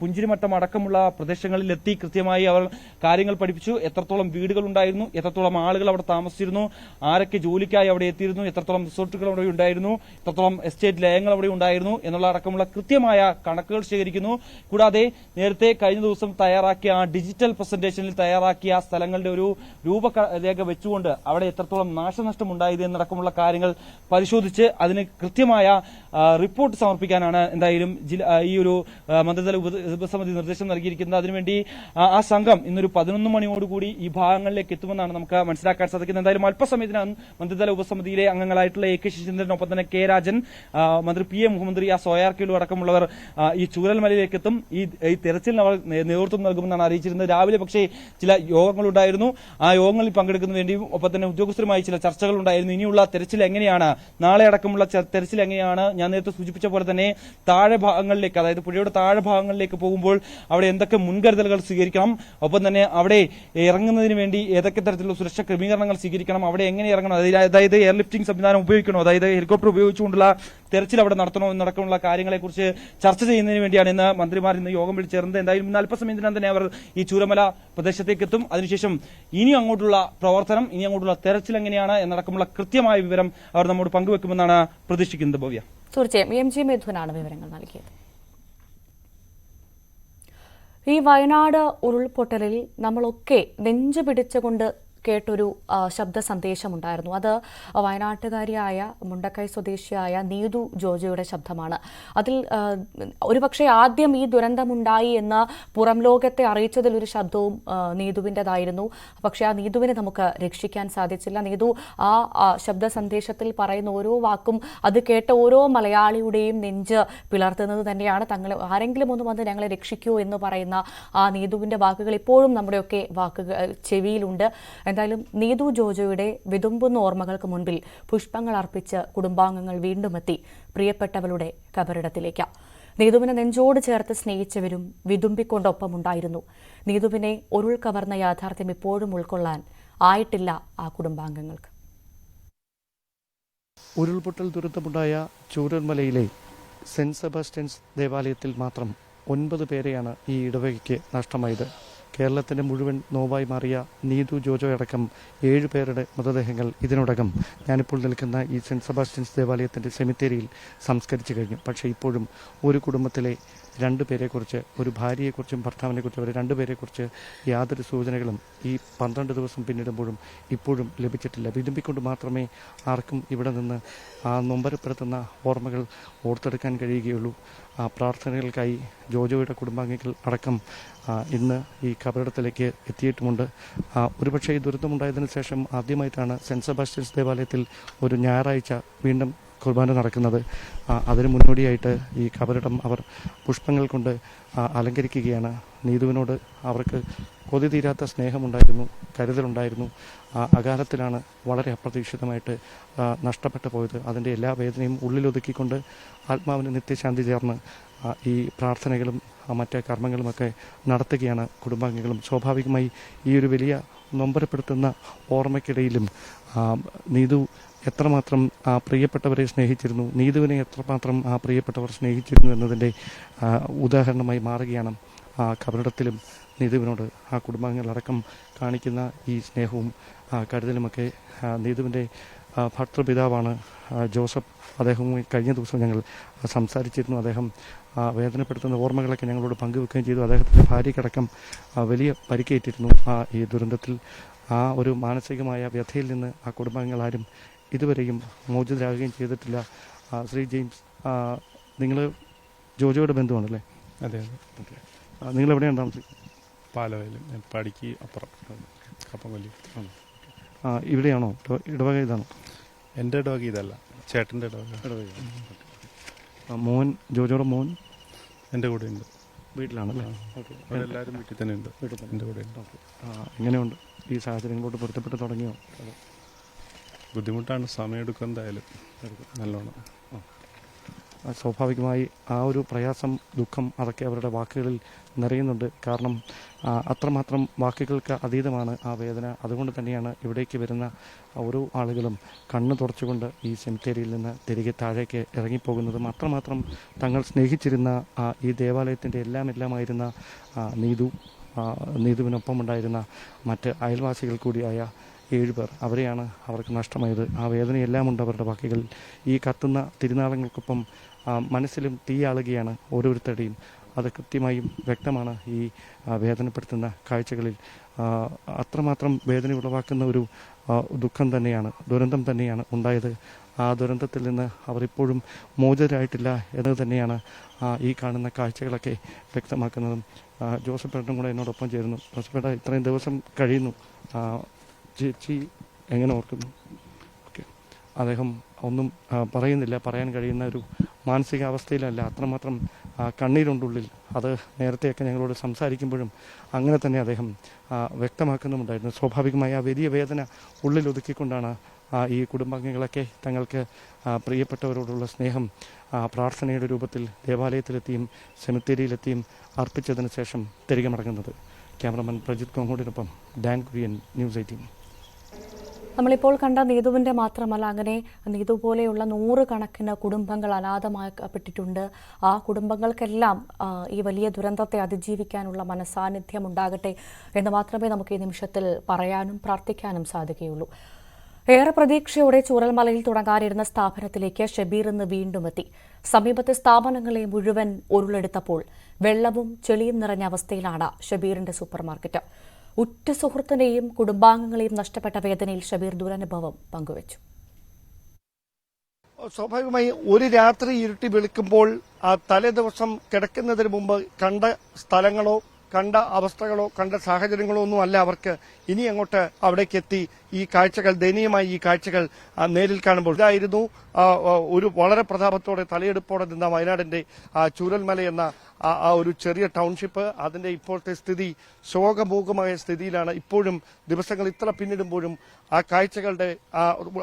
പുഞ്ചിരിമട്ടം അടക്കമുള്ള പ്രദേശങ്ങളിൽ എത്തി കൃത്യമായി അവർ കാര്യങ്ങൾ പഠിപ്പിച്ചു. എത്രത്തോളം വീടുകൾ ഉണ്ടായിരുന്നു, എത്രത്തോളം ആളുകൾ അവിടെ താമസിച്ചിരുന്നു, ആരൊക്കെ ജോലിക്കായി അവിടെ എത്തിയിരുന്നു, എത്രത്തോളം റിസോർട്ടുകൾ അവിടെ ഉണ്ടായിരുന്നു, എത്രത്തോളം എസ്റ്റേറ്റ് ലയങ്ങൾ അവിടെ ഉണ്ടായിരുന്നു എന്നുള്ള അടക്കമുള്ള കൃത്യമായ കണക്കുകൾ ശേഖരിക്കുന്നു. കൂടാതെ നേരത്തെ കഴിഞ്ഞ ദിവസം തയ്യാറാക്കിയ ആ ഡിജിറ്റൽ പ്രസന്റേഷനിൽ തയ്യാറാക്കിയ സ്ഥലങ്ങളുടെ ഒരു രൂപരേഖ വെച്ചുകൊണ്ട് അവിടെ എത്രത്തോളം നാശനഷ്ടം ഉണ്ടായത് എന്നടക്കമുള്ള കാര്യങ്ങൾ പരിശോധിച്ച് അതിന് കൃത്യമായ റിപ്പോർട്ട് സമർപ്പിക്കാനാണ് എന്തായാലും ഈ ഒരു മന്ത്രിതല ഉപസമിതി നിർദ്ദേശം നൽകിയിരിക്കുന്നത്. അതിനുവേണ്ടി ആ സംഘം ഇന്നൊരു 11 മണിയോടുകൂടി ഈ ഭാഗങ്ങളിലേക്ക് എത്തുമെന്നാണ് നമുക്ക് മനസ്സിലാക്കാൻ സാധിക്കുന്നത്. എന്തായാലും അല്പസമയത്തിനകം മന്ത്രിതല ഉപസമിതിയിലെ അംഗങ്ങളായിട്ടുള്ള AK ശശീന്ദ്രനൊപ്പം തന്നെ K രാജൻ, മന്ത്രി PA Muhammad Riyas, OR Kelu അടക്കമുള്ളവർ ഈ ചൂരൽമലയിലേക്ക് എത്തും. ഈ തെരച്ചിലിന് അവർ നേതൃത്വം നൽകുമെന്നാണ് അറിയിച്ചിരുന്നത്. രാവിലെ പക്ഷേ ചില യോഗങ്ങളുണ്ടായിരുന്നു. ആ യോഗങ്ങളിൽ പങ്കെടുക്കുന്നതിന് വേണ്ടിയും ഒപ്പം തന്നെ ഉദ്യോഗസ്ഥരുമായി ചില ചർച്ചകൾ ഉണ്ടായിരുന്നു. ഇനിയുള്ള തെരച്ചിൽ എങ്ങനെയാണ്, നാളെ അടക്കമുള്ള തെരച്ചിൽ എങ്ങനെയാണ്, ഞാൻ നേരത്തെ സൂചിപ്പിച്ച പോലെ തന്നെ താഴെ ഭാഗങ്ങളിലേക്ക്, അതായത് പുഴയുടെ താഴെ ഭാഗങ്ങളിലേക്ക് പോകുമ്പോൾ അവിടെ എന്തൊക്കെ മുൻകരുതലുകൾ സ്വീകരിക്കണം, ഒപ്പം തന്നെ അവിടെ ഇറങ്ങുന്നതിന് വേണ്ടി ഏതൊക്കെ തരത്തിലുള്ള സുരക്ഷാ ക്രമീകരണങ്ങൾ സ്വീകരിക്കണം, അവിടെ എങ്ങനെ ഇറങ്ങണം, അതായത് എയർലിഫ്റ്റിംഗ് സംവിധാനം ഉപയോഗിക്കണോ, അതായത് ഹെലികോപ്റ്റർ ഉപയോഗിച്ചുകൊണ്ടുള്ള തെരച്ചിൽ അവിടെ നടത്തണോ എന്നടക്കമുള്ള കാര്യങ്ങളെക്കുറിച്ച് ചർച്ച ചെയ്യുന്നതിന് വേണ്ടിയാണ് ഇന്ന് മന്ത്രിമാർ ഇന്ന് യോഗം വിളിച്ചേർന്നത്. എന്തായാലും ഇന്ന് അല്പസമയത്തിനകം തന്നെ അവർ ഈ ചൂരമല പ്രദേശത്തേക്ക് എത്തും. അതിനുശേഷം ഇനി അങ്ങോട്ടുള്ള പ്രവർത്തനം, ഇനി അങ്ങോട്ടുള്ള തെരച്ചിൽ എങ്ങനെയാണ് എന്നടക്കമുള്ള കൃത്യമായ വിവരം അവർ നമ്മോട് പങ്കുവെക്കുമെന്നാണ് പ്രതീക്ഷിക്കുന്നത്. ഭവ്യ, തീർച്ചയായും MJ മിഥുനാണ് വിവരങ്ങൾ നൽകിയത്. ഈ വയനാട് ഉരുൾപൊട്ടലിൽ നമ്മളൊക്കെ നെഞ്ചു പിടിച്ചുകൊണ്ട് കേട്ടൊരു ശബ്ദ സന്ദേശമുണ്ടായിരുന്നു. അത് വയനാട്ടുകാരിയായ മുണ്ടക്കൈ സ്വദേശിയായ നീതു ജോജോയുടെ ശബ്ദമാണ്. അതിൽ ഒരുപക്ഷെ ആദ്യം ഈ ദുരന്തമുണ്ടായി എന്ന് പുറം ലോകത്തെ അറിയിച്ചതിലൊരു ശബ്ദവും നീതുവിൻ്റെതായിരുന്നു. പക്ഷേ ആ നീതുവിനെ നമുക്ക് രക്ഷിക്കാൻ സാധിച്ചില്ല. നീതു ആ ശബ്ദ സന്ദേശത്തിൽ പറയുന്ന ഓരോ വാക്കും അത് കേട്ട ഓരോ മലയാളിയുടെയും നെഞ്ച് പിളർത്തുന്നത് തന്നെയാണ്. ആരെങ്കിലും ഒന്ന് വന്ന് ഞങ്ങളെ രക്ഷിക്കൂ എന്ന് പറയുന്ന ആ നീതുവിൻ്റെ വാക്കുകൾ ഇപ്പോഴും നമ്മുടെയൊക്കെ വാക്കുകൾ ചെവിയിലുണ്ട്. എന്തായാലും നീതു ജോജോയുടെ വിതുമ്പുന്ന ഓർമ്മകൾക്ക് മുൻപിൽ പുഷ്പങ്ങൾ അർപ്പിച്ച് കുടുംബാംഗങ്ങൾ വീണ്ടും എത്തി പ്രിയപ്പെട്ടവളുടെ കബറിടത്തിലേക്ക്. നീതുവിനെ നെഞ്ചോട് ചേർത്ത് സ്നേഹിച്ചവരും വിതുമ്പിക്കൊണ്ടൊപ്പമുണ്ടായിരുന്നു. നീതുവിനെ ഒരുൾ കവർന്ന യാഥാർത്ഥ്യം ഇപ്പോഴും ഉൾക്കൊള്ളാൻ ആയിട്ടില്ല ആ കുടുംബാംഗങ്ങൾക്ക്. ഉരുൾപൊട്ടൽ ദുരന്തമുണ്ടായ ചൂരൽമലയിലെ സെന്റ് സെബാസ്റ്റ്യൻസ് ദേവാലയത്തിൽ മാത്രം 9 പേരെയാണ് ഈ ഇടവകയ്ക്ക് നഷ്ടമായത്. കേരളത്തിൻ്റെ മുഴുവൻ നോവായി മാറിയ നീതു ജോജോ അടക്കം 7 പേരുടെ മൃതദേഹങ്ങൾ ഇതിനോടകം ഞാനിപ്പോൾ നിൽക്കുന്ന ഈ സെൻറ്റ് സെബാസ്റ്റ്യൻസ് ദേവാലയത്തിൻ്റെ സെമിത്തേരിയിൽ സംസ്കരിച്ചു കഴിഞ്ഞു. പക്ഷേ ഇപ്പോഴും ഒരു കുടുംബത്തിലെ 2 പേരെക്കുറിച്ച്, ഒരു ഭാര്യയെക്കുറിച്ചും ഭർത്താവിനെക്കുറിച്ചും അവർ 2 പേരെക്കുറിച്ച് യാതൊരു സൂചനകളും ഈ 12 ദിവസം പിന്നിടുമ്പോഴും ഇപ്പോഴും ലഭിച്ചിട്ടില്ല. വിതുമ്പിക്കൊണ്ട് മാത്രമേ ആർക്കും ഇവിടെ നിന്ന് ആ നൊമ്പരപ്പെടുത്തുന്ന ഓർമ്മകൾ ഓർത്തെടുക്കാൻ കഴിയുകയുള്ളൂ. പ്രാർത്ഥനകൾക്കായി ജോജോയുടെ കുടുംബാംഗങ്ങൾ അടക്കം ഇന്ന് ഈ കബറിടത്തിലേക്ക് എത്തിയിട്ടുമുണ്ട്. ഒരുപക്ഷെ ഈ ദുരന്തമുണ്ടായതിനു ശേഷം ആദ്യമായിട്ടാണ് സെൻറ്റ് സെബാസ്റ്റ്യൻസ് ദേവാലയത്തിൽ ഒരു ഞായറാഴ്ച വീണ്ടും കുർബാന നടക്കുന്നത്. അതിനു മുന്നോടിയായിട്ട് ഈ കബറിടം അവർ പുഷ്പങ്ങൾ കൊണ്ട് അലങ്കരിക്കുകയാണ്. നീതുവിനോട് അവർക്ക് കൊതി തീരാത്ത സ്നേഹമുണ്ടായിരുന്നു, കരുതലുണ്ടായിരുന്നു. അകാലത്തിലാണ് വളരെ അപ്രതീക്ഷിതമായിട്ട് നഷ്ടപ്പെട്ടു പോയത്. അതിൻ്റെ എല്ലാ വേദനയും ഉള്ളിലൊതുക്കിക്കൊണ്ട് ആത്മാവിന് നിത്യശാന്തി ചേർന്ന് ഈ പ്രാർത്ഥനകളും മറ്റ് കർമ്മങ്ങളുമൊക്കെ നടത്തുകയാണ് കുടുംബാംഗങ്ങളും. സ്വാഭാവികമായി ഈ ഒരു വലിയ നൊമ്പരപ്പെടുത്തുന്ന ഓർമ്മയ്ക്കിടയിലും നീതു എത്രമാത്രം പ്രിയപ്പെട്ടവരെ സ്നേഹിച്ചിരുന്നു, നീതുവിനെ എത്രമാത്രം പ്രിയപ്പെട്ടവർ സ്നേഹിച്ചിരുന്നു എന്നതിൻ്റെ ഉദാഹരണമായി മാറുകയാണ് കബറിടത്തിലും നീതുവിനോട് ആ കുടുംബാംഗങ്ങളടക്കം കാണിക്കുന്ന ഈ സ്നേഹവും കരുതലുമൊക്കെ. നീതുവിൻ്റെ ഭർത്തൃപിതാവാണ് ജോസഫ്. അദ്ദേഹവുമായി കഴിഞ്ഞ ദിവസം ഞങ്ങൾ സംസാരിച്ചിരുന്നു. അദ്ദേഹം വേദനപ്പെടുത്തുന്ന ഓർമ്മകളൊക്കെ ഞങ്ങളോട് പങ്കുവെക്കുകയും ചെയ്തു. അദ്ദേഹത്തിൻ്റെ ഭാര്യയ്ക്കടക്കം വലിയ പരിക്കേറ്റിരുന്നു ഈ ദുരന്തത്തിൽ. ആ ഒരു മാനസികമായ വ്യഥയിൽ നിന്ന് ആ കുടുംബാംഗങ്ങളാരും ഇതുവരെയും മോചിതരാകുകയും ചെയ്തിട്ടില്ല. ശ്രീ ജെയിംസ്, നിങ്ങൾ ജോജോയുടെ ബന്ധുവാണല്ലേ? അതെ. നിങ്ങൾ എവിടെയാണ് താമസിക്കുന്നത്? പാലവയൽ, പടിക്ക് അപ്പുറം, കപ്പംകൊല്ലി. ഇവിടെയാണോ? ഇടവക ഇതാണോ? എൻ്റെ ഇടവക ഇതല്ല, ചേട്ടൻ്റെ ഇടവക. മോൻ, ജോജോയുടെ മോൻ എൻ്റെ കൂടെ ഉണ്ട്. വീട്ടിലാണല്ലേ? അവരെല്ലാവരും വീട്ടിൽ തന്നെ ഉണ്ട്. എൻ്റെ കൂടെ ഉണ്ട്. എങ്ങനെയുണ്ട് ഈ സാഹചര്യങ്ങളോട് പൊരുത്തപ്പെട്ട് തുടങ്ങിയോ? ബുദ്ധിമുട്ടാണ്, സമയമെടുക്കും എന്തായാലും നല്ലോണം. സ്വാഭാവികമായി ആ ഒരു പ്രയാസം, ദുഃഖം അതൊക്കെ അവരുടെ വാക്കുകളിൽ നിറയുന്നുണ്ട്. കാരണം അത്രമാത്രം വാക്കുകൾക്ക് അതീതമാണ് ആ വേദന. അതുകൊണ്ട് തന്നെയാണ് ഇവിടേക്ക് വരുന്ന ഓരോ ആളുകളും കണ്ണ് തുറച്ചുകൊണ്ട് ഈ സെമിത്തേരിയിൽ നിന്ന് തിരികെ താഴേക്ക് ഇറങ്ങിപ്പോകുന്നതും. അത്രമാത്രം തങ്ങൾ സ്നേഹിച്ചിരുന്ന ഈ ദേവാലയത്തിൻ്റെ എല്ലാമായിരുന്ന നീതുവിനൊപ്പം ഉണ്ടായിരുന്ന മറ്റ് അയൽവാസികൾ കൂടിയായ 7 പേർ, അവരെയാണ് അവർക്ക് നഷ്ടമായത്. ആ വേദനയെല്ലാം ഉണ്ട് അവരുടെ വാക്കുകളിൽ. ഈ കത്തുന്ന തിരുനാളങ്ങൾക്കൊപ്പം മനസ്സിലും തീയാളുകയാണ് ഓരോരുത്തരുടെയും. അത് കൃത്യമായും വ്യക്തമാണ് ഈ വേദനപ്പെടുത്തുന്ന കാഴ്ചകളിൽ. അത്രമാത്രം വേദന ഉളവാക്കുന്ന ഒരു ദുഃഖം തന്നെയാണ്, ദുരന്തം തന്നെയാണ് ഉണ്ടായത്. ആ ദുരന്തത്തിൽ നിന്ന് അവർ ഇപ്പോഴും മോചിതരായിട്ടില്ല എന്നത് തന്നെയാണ് ഈ കാണുന്ന കാഴ്ചകളൊക്കെ വ്യക്തമാക്കുന്നതും. ജോസഫ് ഏട്ടനും കൂടെ എന്നോടൊപ്പം ചേരുന്നു. ജോസഫ് ഏട്ട, ഇത്രയും ദിവസം കഴിയുന്നു, ചേച്ചി എങ്ങനെ ഓർക്കുന്നു? ഓക്കെ, അദ്ദേഹം ഒന്നും പറയുന്നില്ല, പറയാൻ കഴിയുന്ന ഒരു മാനസികാവസ്ഥയിലല്ല. അത്രമാത്രം കണ്ണീരുണ്ടുള്ളിൽ. അത് നേരത്തെയൊക്കെ ഞങ്ങളോട് സംസാരിക്കുമ്പോഴും അങ്ങനെ തന്നെ അദ്ദേഹം വ്യക്തമാക്കുന്നുമുണ്ടായിരുന്നു. സ്വാഭാവികമായി ആ വലിയ വേദന ഉള്ളിലൊതുക്കിക്കൊണ്ടാണ് ഈ കുടുംബാംഗങ്ങളൊക്കെ തങ്ങൾക്ക് പ്രിയപ്പെട്ടവരോടുള്ള സ്നേഹം പ്രാർത്ഥനയുടെ രൂപത്തിൽ ദേവാലയത്തിലെത്തിയും സെമിത്തേരിയിലെത്തിയും അർപ്പിച്ചതിന് ശേഷം തിരികെ മടങ്ങുന്നത്. ക്യാമറമാൻ പ്രജിത് കോങ്ങോടിനൊപ്പം ഡാൻ കുര്യൻ, ന്യൂസ് 18. നമ്മളിപ്പോൾ കണ്ട നീതുവിൻ്റെ മാത്രമല്ല, അങ്ങനെ നീതു പോലെയുള്ള 100 കണക്കിന് കുടുംബങ്ങൾ അനാഥമാക്കപ്പെട്ടിട്ടുണ്ട്. ആ കുടുംബങ്ങൾക്കെല്ലാം ഈ വലിയ ദുരന്തത്തെ അതിജീവിക്കാനുള്ള മനസാന്നിധ്യം ഉണ്ടാകട്ടെ എന്ന് മാത്രമേ നമുക്ക് ഈ നിമിഷത്തിൽ പറയാനും പ്രാർത്ഥിക്കാനും സാധിക്കുകയുള്ളൂ. ഏറെ പ്രതീക്ഷയോടെ ചൂരൽമലയിൽ തുടങ്ങാനിരുന്ന സ്ഥാപനത്തിലേക്ക് ഷബീർ ഇന്ന് വീണ്ടും എത്തി. സമീപത്തെ സ്ഥാപനങ്ങളെ മുഴുവൻ ഉരുളെടുത്തപ്പോൾ വെള്ളവും ചെളിയും നിറഞ്ഞ അവസ്ഥയിലാണ് ഷബീറിന്റെ സൂപ്പർമാർക്കറ്റ്. ഉറ്റ സുഹൃത്തിനെയും കുടുംബാംഗങ്ങളെയും നഷ്ടപ്പെട്ട വേദനയിൽ ഷബീർ ദുരനുഭവം പങ്കുവച്ചു. സ്വാഭാവികമായി ഒരു രാത്രി ഇരുട്ടി വെളുക്കുമ്പോൾ ആ തലേ ദിവസം കിടക്കുന്നതിന് മുമ്പ് കണ്ട സ്ഥലങ്ങളോ കണ്ട അവസ്ഥകളോ കണ്ട സാഹചര്യങ്ങളോ ഒന്നും അല്ല അവർക്ക് ഇനി അങ്ങോട്ട് അവിടേക്ക് എത്തി ഈ കാഴ്ചകൾ ദയനീയമായി ഈ കാഴ്ചകൾ നേരിൽ കാണുമ്പോൾ ഇതായിരുന്നു ഒരു വളരെ പ്രതാപത്തോടെ തലയെടുപ്പോടെ നിന്ന വയനാടിന്റെ ചൂരൽമല എന്ന ആ ഒരു ചെറിയ ടൗൺഷിപ്പ്. അതിന്റെ ഇപ്പോഴത്തെ സ്ഥിതി ശോകമൂകമായ സ്ഥിതിയിലാണ്. ഇപ്പോഴും ദിവസങ്ങൾ ഇത്ര പിന്നിടുമ്പോഴും ആ കാഴ്ചകളുടെ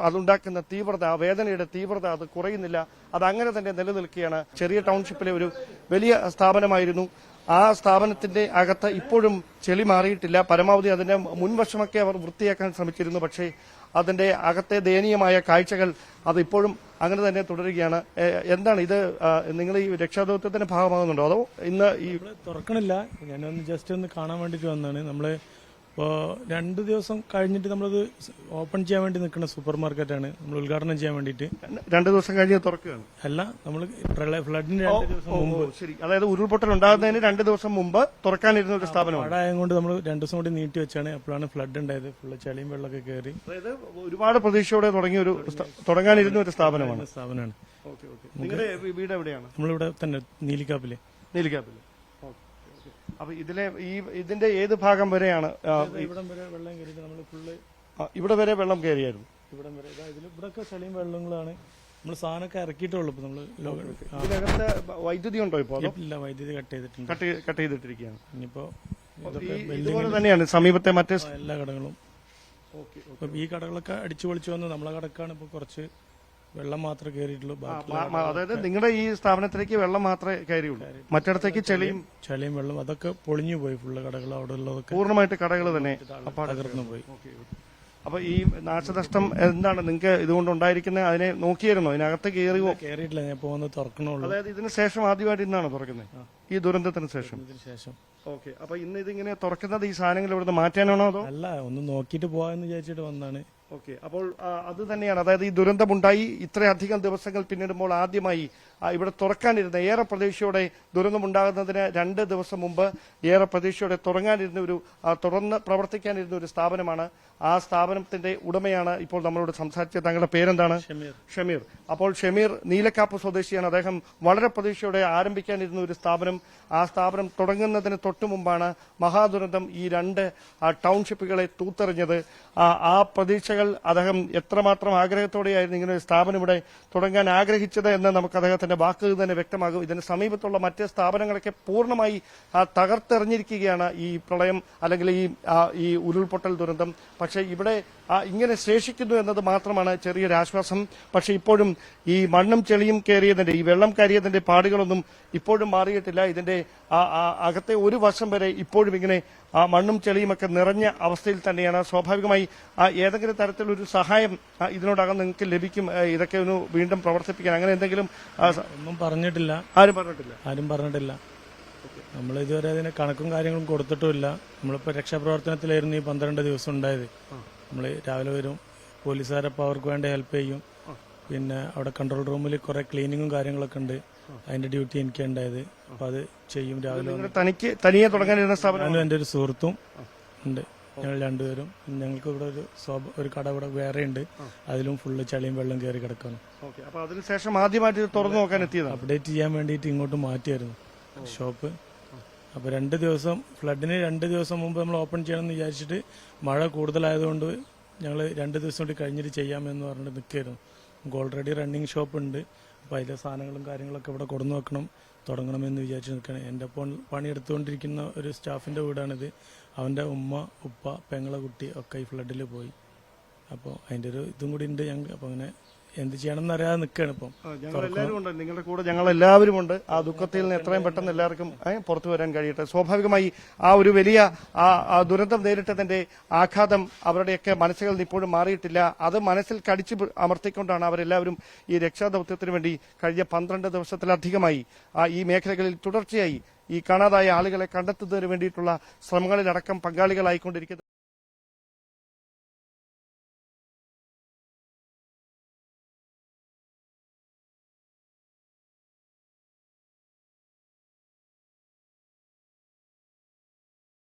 അതുണ്ടാക്കുന്ന തീവ്രത, ആ വേദനയുടെ തീവ്രത അത് കുറയുന്നില്ല. അത് അങ്ങനെ തന്നെ നിലനിൽക്കുകയാണ്. ചെറിയ ടൗൺഷിപ്പിലെ ഒരു വലിയ സ്ഥാപനമായിരുന്നു. ആ സ്ഥാപനത്തിന്റെ അകത്ത് ഇപ്പോഴും ചെളി മാറിയിട്ടില്ല. പരമാവധി അതിന്റെ മുൻവശമൊക്കെ അവർ വൃത്തിയാക്കാൻ ശ്രമിച്ചിരുന്നു. പക്ഷേ അതിന്റെ അകത്തെ ദയനീയമായ കാഴ്ചകൾ അത് ഇപ്പോഴും അങ്ങനെ തന്നെ തുടരുകയാണ്. എന്താണ് ഇത്, നിങ്ങൾ ഈ രക്ഷാദൌത്യത്തിന്റെ ഭാഗമാകുന്നുണ്ടോ അതോ ഇന്ന് ഈ തുറക്കണില്ല? ഞാനൊന്ന് ജസ്റ്റ് ഒന്ന് കാണാൻ വേണ്ടിട്ട് വന്നതാണ്. നമ്മള് ഇപ്പോൾ 2 ദിവസം കഴിഞ്ഞിട്ട് നമ്മളത് ഓപ്പൺ ചെയ്യാൻ വേണ്ടി നിൽക്കുന്ന സൂപ്പർ മാർക്കറ്റാണ്. നമ്മൾ ഉദ്ഘാടനം ചെയ്യാൻ വേണ്ടിയിട്ട് 2 ദിവസം കഴിഞ്ഞ് തുറക്കുകയാണ്. അല്ല, നമ്മൾ ഫ്ലഡിന് 2 ദിവസം മുമ്പ്, ശരി, അതായത് ഉരുൾപൊട്ടൽ ഉണ്ടാകുന്നതിന് 2 ദിവസം മുമ്പ് തുറക്കാനിരുന്ന ഒരു സ്ഥാപനമാണ്. മഴയായതുകൊണ്ട് നമ്മൾ 2 ദിവസം കൂടി നീട്ടി വെച്ചാണ്. അപ്പോഴാണ് ഫ്ലഡ് ഉണ്ടായത്. ഫുള്ള് ചളിയും വെള്ളമൊക്കെ കയറി. അതായത് ഒരുപാട് പ്രതീക്ഷയോടെ തുടങ്ങാനിരുന്ന ഒരു സ്ഥാപനമാണ്. നിങ്ങളുടെ വീട് എവിടെയാണ്? നമ്മളിവിടെ തന്നെ നീലിക്കാപ്പില്. അപ്പൊ ഇതിന്റെ ഏത് ഭാഗം വരെയാണ്? ഇവിടം വരെ വെള്ളം കയറിയിട്ട് നമ്മൾ ഫുള്ള് ഇവിടെ വരെ വെള്ളം കയറിയായിരുന്നു. ഇവിടം വരെ ഇവിടൊക്കെ ചളിയും വെള്ളങ്ങളാണ്. നമ്മൾ സാധനമൊക്കെ ഇറക്കിയിട്ടുള്ളൂ. ഇപ്പൊ നമ്മള് ഇതിനകത്ത് വൈദ്യുതി ഉണ്ടോ ഇപ്പോൾ? ഇല്ല, വൈദ്യുതി കട്ട് ചെയ്തിട്ടുണ്ട്. കട്ട് ചെയ്തിട്ടിരിക്കുകയാണ്. ഇനിയിപ്പോ ഇതുപോലെ തന്നെയാണ് സമീപത്തെ മറ്റേ എല്ലാ കടകളും. ഈ കടകളൊക്കെ അടിച്ചു പൊളിച്ചു വന്നു. നമ്മളെ കടക്കാണ് ഇപ്പൊ കുറച്ച് വെള്ളം മാത്രമേ കയറിയിട്ടുള്ളൂ. അതായത് നിങ്ങളുടെ ഈ സ്ഥാപനത്തിലേക്ക് വെള്ളം മാത്രമേ കയറിയുള്ളൂ, മറ്റിടത്തേക്ക് ചളിയും വെള്ളം അതൊക്കെ പൊളിഞ്ഞു പോയി. ഫുള്ള് കടകൾ അവിടെ ഉള്ളതൊക്കെ പൂർണ്ണമായിട്ട് കടകൾ തന്നെ തകർന്നു പോയി. അപ്പൊ ഈ നാശനഷ്ടം എന്താണ് നിങ്ങൾക്ക് ഇതുകൊണ്ട് ഉണ്ടായിരിക്കുന്നത്? അതിനെ നോക്കിയായിരുന്നോ? ഇതിനകത്ത് കയറിയിട്ടില്ല. ഞാൻ പോകുന്ന തുറക്കണുള്ളൂ. അതായത് ഇതിന് ശേഷം ആദ്യമായിട്ട് ഇന്നാണ് തുറക്കുന്നത്, ഈ ദുരന്തത്തിന് ശേഷം? ഓക്കെ. അപ്പൊ ഇന്ന് ഇതിങ്ങനെ തുറക്കുന്നത് ഈ സാധനങ്ങൾ ഇവിടുന്ന് മാറ്റാനാണോ അതോ? അല്ല, ഒന്ന് നോക്കിയിട്ട് പോവാന്ന് വിചാരിച്ചിട്ട് വന്നാണ്. ഓക്കെ. അപ്പോൾ അത് തന്നെയാണ്, അതായത് ഈ ദുരന്തമുണ്ടായി ഇത്രയധികം ദിവസങ്ങൾ പിന്നിടുമ്പോൾ ആദ്യമായി ഇവിടെ തുറക്കാനിരുന്ന, ഏറെ പ്രതീക്ഷയോടെ ദുരന്തമുണ്ടാകുന്നതിന് 2 ദിവസം മുമ്പ് ഏറെ പ്രതീക്ഷയോടെ തുറന്ന് പ്രവർത്തിക്കാനിരുന്ന ഒരു സ്ഥാപനമാണ്. ആ സ്ഥാപനത്തിന്റെ ഉടമയാണ് ഇപ്പോൾ നമ്മളോട് സംസാരിച്ചത്. താങ്കളുടെ പേരെന്താണ്? ഷമീർ. അപ്പോൾ ഷമീർ നീലക്കാപ്പ് സ്വദേശിയാണ്. അദ്ദേഹം വളരെ പ്രതീക്ഷയോടെ ആരംഭിക്കാനിരുന്ന ഒരു സ്ഥാപനം, ആ സ്ഥാപനം തുടങ്ങുന്നതിന് തൊട്ടു മുമ്പാണ് മഹാദുരന്തം ഈ 2 ടൗൺഷിപ്പുകളെ തൂത്തെറിഞ്ഞത്. ആ പ്രതീക്ഷകൾ അദ്ദേഹം എത്രമാത്രം ആഗ്രഹത്തോടെയായിരുന്നു ഇങ്ങനെ ഒരു സ്ഥാപനം ഇവിടെ തുടങ്ങാൻ ആഗ്രഹിച്ചത് എന്ന് നമുക്ക് അദ്ദേഹത്തിന്റെ വാക്കുകൾ തന്നെ വ്യക്തമാകും. ഇതിന് സമീപത്തുള്ള മറ്റ് സ്ഥാപനങ്ങളൊക്കെ പൂർണ്ണമായി തകർത്തെറിഞ്ഞിരിക്കുകയാണ് ഈ പ്രളയം അല്ലെങ്കിൽ ഈ ഉരുൾപൊട്ടൽ ദുരന്തം. പക്ഷേ ഇവിടെ ഇങ്ങനെ ശേഷിക്കുന്നു എന്നത് മാത്രമാണ് ചെറിയൊരു ആശ്വാസം. പക്ഷെ ഇപ്പോഴും ഈ മണ്ണും ചെളിയും കയറിയതിന്റെ, ഈ വെള്ളം കയറിയതിന്റെ പാടുകളൊന്നും ഇപ്പോഴും മാറിയിട്ടില്ല. ഇതിന്റെ അകത്തെ ഒരു വശം വരെ ഇപ്പോഴും ഇങ്ങനെ മണ്ണും ചെളിയുമൊക്കെ നിറഞ്ഞ അവസ്ഥയിൽ തന്നെയാണ്. സ്വാഭാവികമായി ഏതെങ്കിലും തരത്തിലൊരു സഹായം ഇതിനോടകം നിങ്ങൾക്ക് ലഭിക്കും, ഇതൊക്കെ ഒന്ന് വീണ്ടും പ്രവർത്തിപ്പിക്കാൻ, അങ്ങനെ എന്തെങ്കിലും? ഒന്നും പറഞ്ഞിട്ടില്ല. ആരും പറഞ്ഞിട്ടില്ല. നമ്മൾ ഇതുവരെ അതിന് കണക്കും കാര്യങ്ങളും കൊടുത്തിട്ടുമില്ല. നമ്മളിപ്പോ രക്ഷാപ്രവർത്തനത്തിലായിരുന്നു ഈ 12 ദിവസം ഉണ്ടായത്. നമ്മൾ രാവിലെ വരും, പോലീസുകാരപ്പോൾ അവർക്ക് വേണ്ടി ഹെൽപ്പ് ചെയ്യും. പിന്നെ അവിടെ കൺട്രോൾ റൂമിൽ കുറെ ക്ലീനിങ്ങും കാര്യങ്ങളൊക്കെ ഉണ്ട്. അതിന്റെ ഡ്യൂട്ടി എനിക്ക് ഉണ്ടായത്. അപ്പൊ അത് ചെയ്യും രാവിലെ. തനിയെ തുടങ്ങാനിരുന്ന സ്ഥാപനം? എന്റെ ഒരു സുഹൃത്തും ഉണ്ട്. ഞങ്ങൾ 2 പേരും. ഞങ്ങൾക്ക് ഇവിടെ ഒരു കട ഇവിടെ വേറെ ഉണ്ട്. അതിലും ഫുള്ള് ചളിയും വെള്ളം കയറി കിടക്കാണ്. അപ്പൊ അതിനുശേഷം ആദ്യമായിട്ട് തുറന്നു നോക്കാൻ എത്തിയത്, അപ്ഡേറ്റ് ചെയ്യാൻ വേണ്ടിയിട്ട് ഇങ്ങോട്ട് മാറ്റിയായിരുന്നു ഷോപ്പ്. അപ്പൊ 2 ദിവസം ഫ്ലഡിന് 2 ദിവസം മുമ്പ് നമ്മൾ ഓപ്പൺ ചെയ്യണമെന്ന് വിചാരിച്ചിട്ട് മഴ കൂടുതലായതുകൊണ്ട് ഞങ്ങൾ 2 ദിവസം കൂടി കഴിഞ്ഞിട്ട് ചെയ്യാമെന്ന് പറഞ്ഞിട്ട് നിൽക്കായിരുന്നു. നമുക്ക് ഓൾറെഡി റണ്ണിങ് ഷോപ്പ് ഉണ്ട്. അപ്പൊ അതിലെ സാധനങ്ങളും കാര്യങ്ങളൊക്കെ ഇവിടെ കൊടുന്നു വെക്കണം, തുടങ്ങണമെന്ന് വിചാരിച്ച് നിൽക്കണം. എൻ്റെ ഒപ്പം പണിയെടുത്തുകൊണ്ടിരിക്കുന്ന ഒരു സ്റ്റാഫിന്റെ വീടാണിത്. അവന്റെ ഉമ്മ, ഉപ്പ, പെങ്ങളെ കുട്ടി ഒക്കെ ഈ ഫ്ലഡിൽ പോയി. അപ്പോൾ അതിന്റെ ഒരു ഇതും കൂടി ഉണ്ട് ഞങ്ങൾക്ക്. അപ്പൊ അങ്ങനെ എന്ത് ചെയ്യണം എന്നറിയാതെ നിൽക്കുകയാണ് ഇപ്പം. ഞങ്ങളെല്ലാവരും ഉണ്ട്, നിങ്ങളുടെ കൂടെ ഞങ്ങളെല്ലാവരും ഉണ്ട്. ആ ദുഃഖത്തിൽ നിന്ന് എത്രയും പെട്ടെന്ന് എല്ലാവർക്കും പുറത്തു വരാൻ കഴിയട്ടെ. സ്വാഭാവികമായി ആ ഒരു വലിയ ദുരന്തം നേരിട്ടതിന്റെ ആഘാതം അവരുടെയൊക്കെ മനസ്സുകളിൽ നിന്ന് ഇപ്പോഴും മാറിയിട്ടില്ല. അത് മനസ്സിൽ കടിച്ചു അമർത്തിക്കൊണ്ടാണ് അവരെല്ലാവരും ഈ രക്ഷാദൌത്യത്തിന് വേണ്ടി കഴിഞ്ഞ 12 ദിവസത്തിലധികമായി ഈ മേഖലകളിൽ തുടർച്ചയായി ഈ കാണാതായ ആളുകളെ കണ്ടെത്തുന്നതിന് വേണ്ടിയിട്ടുള്ള ശ്രമങ്ങളിലടക്കം പങ്കാളികളായിക്കൊണ്ടിരിക്കുന്നത്.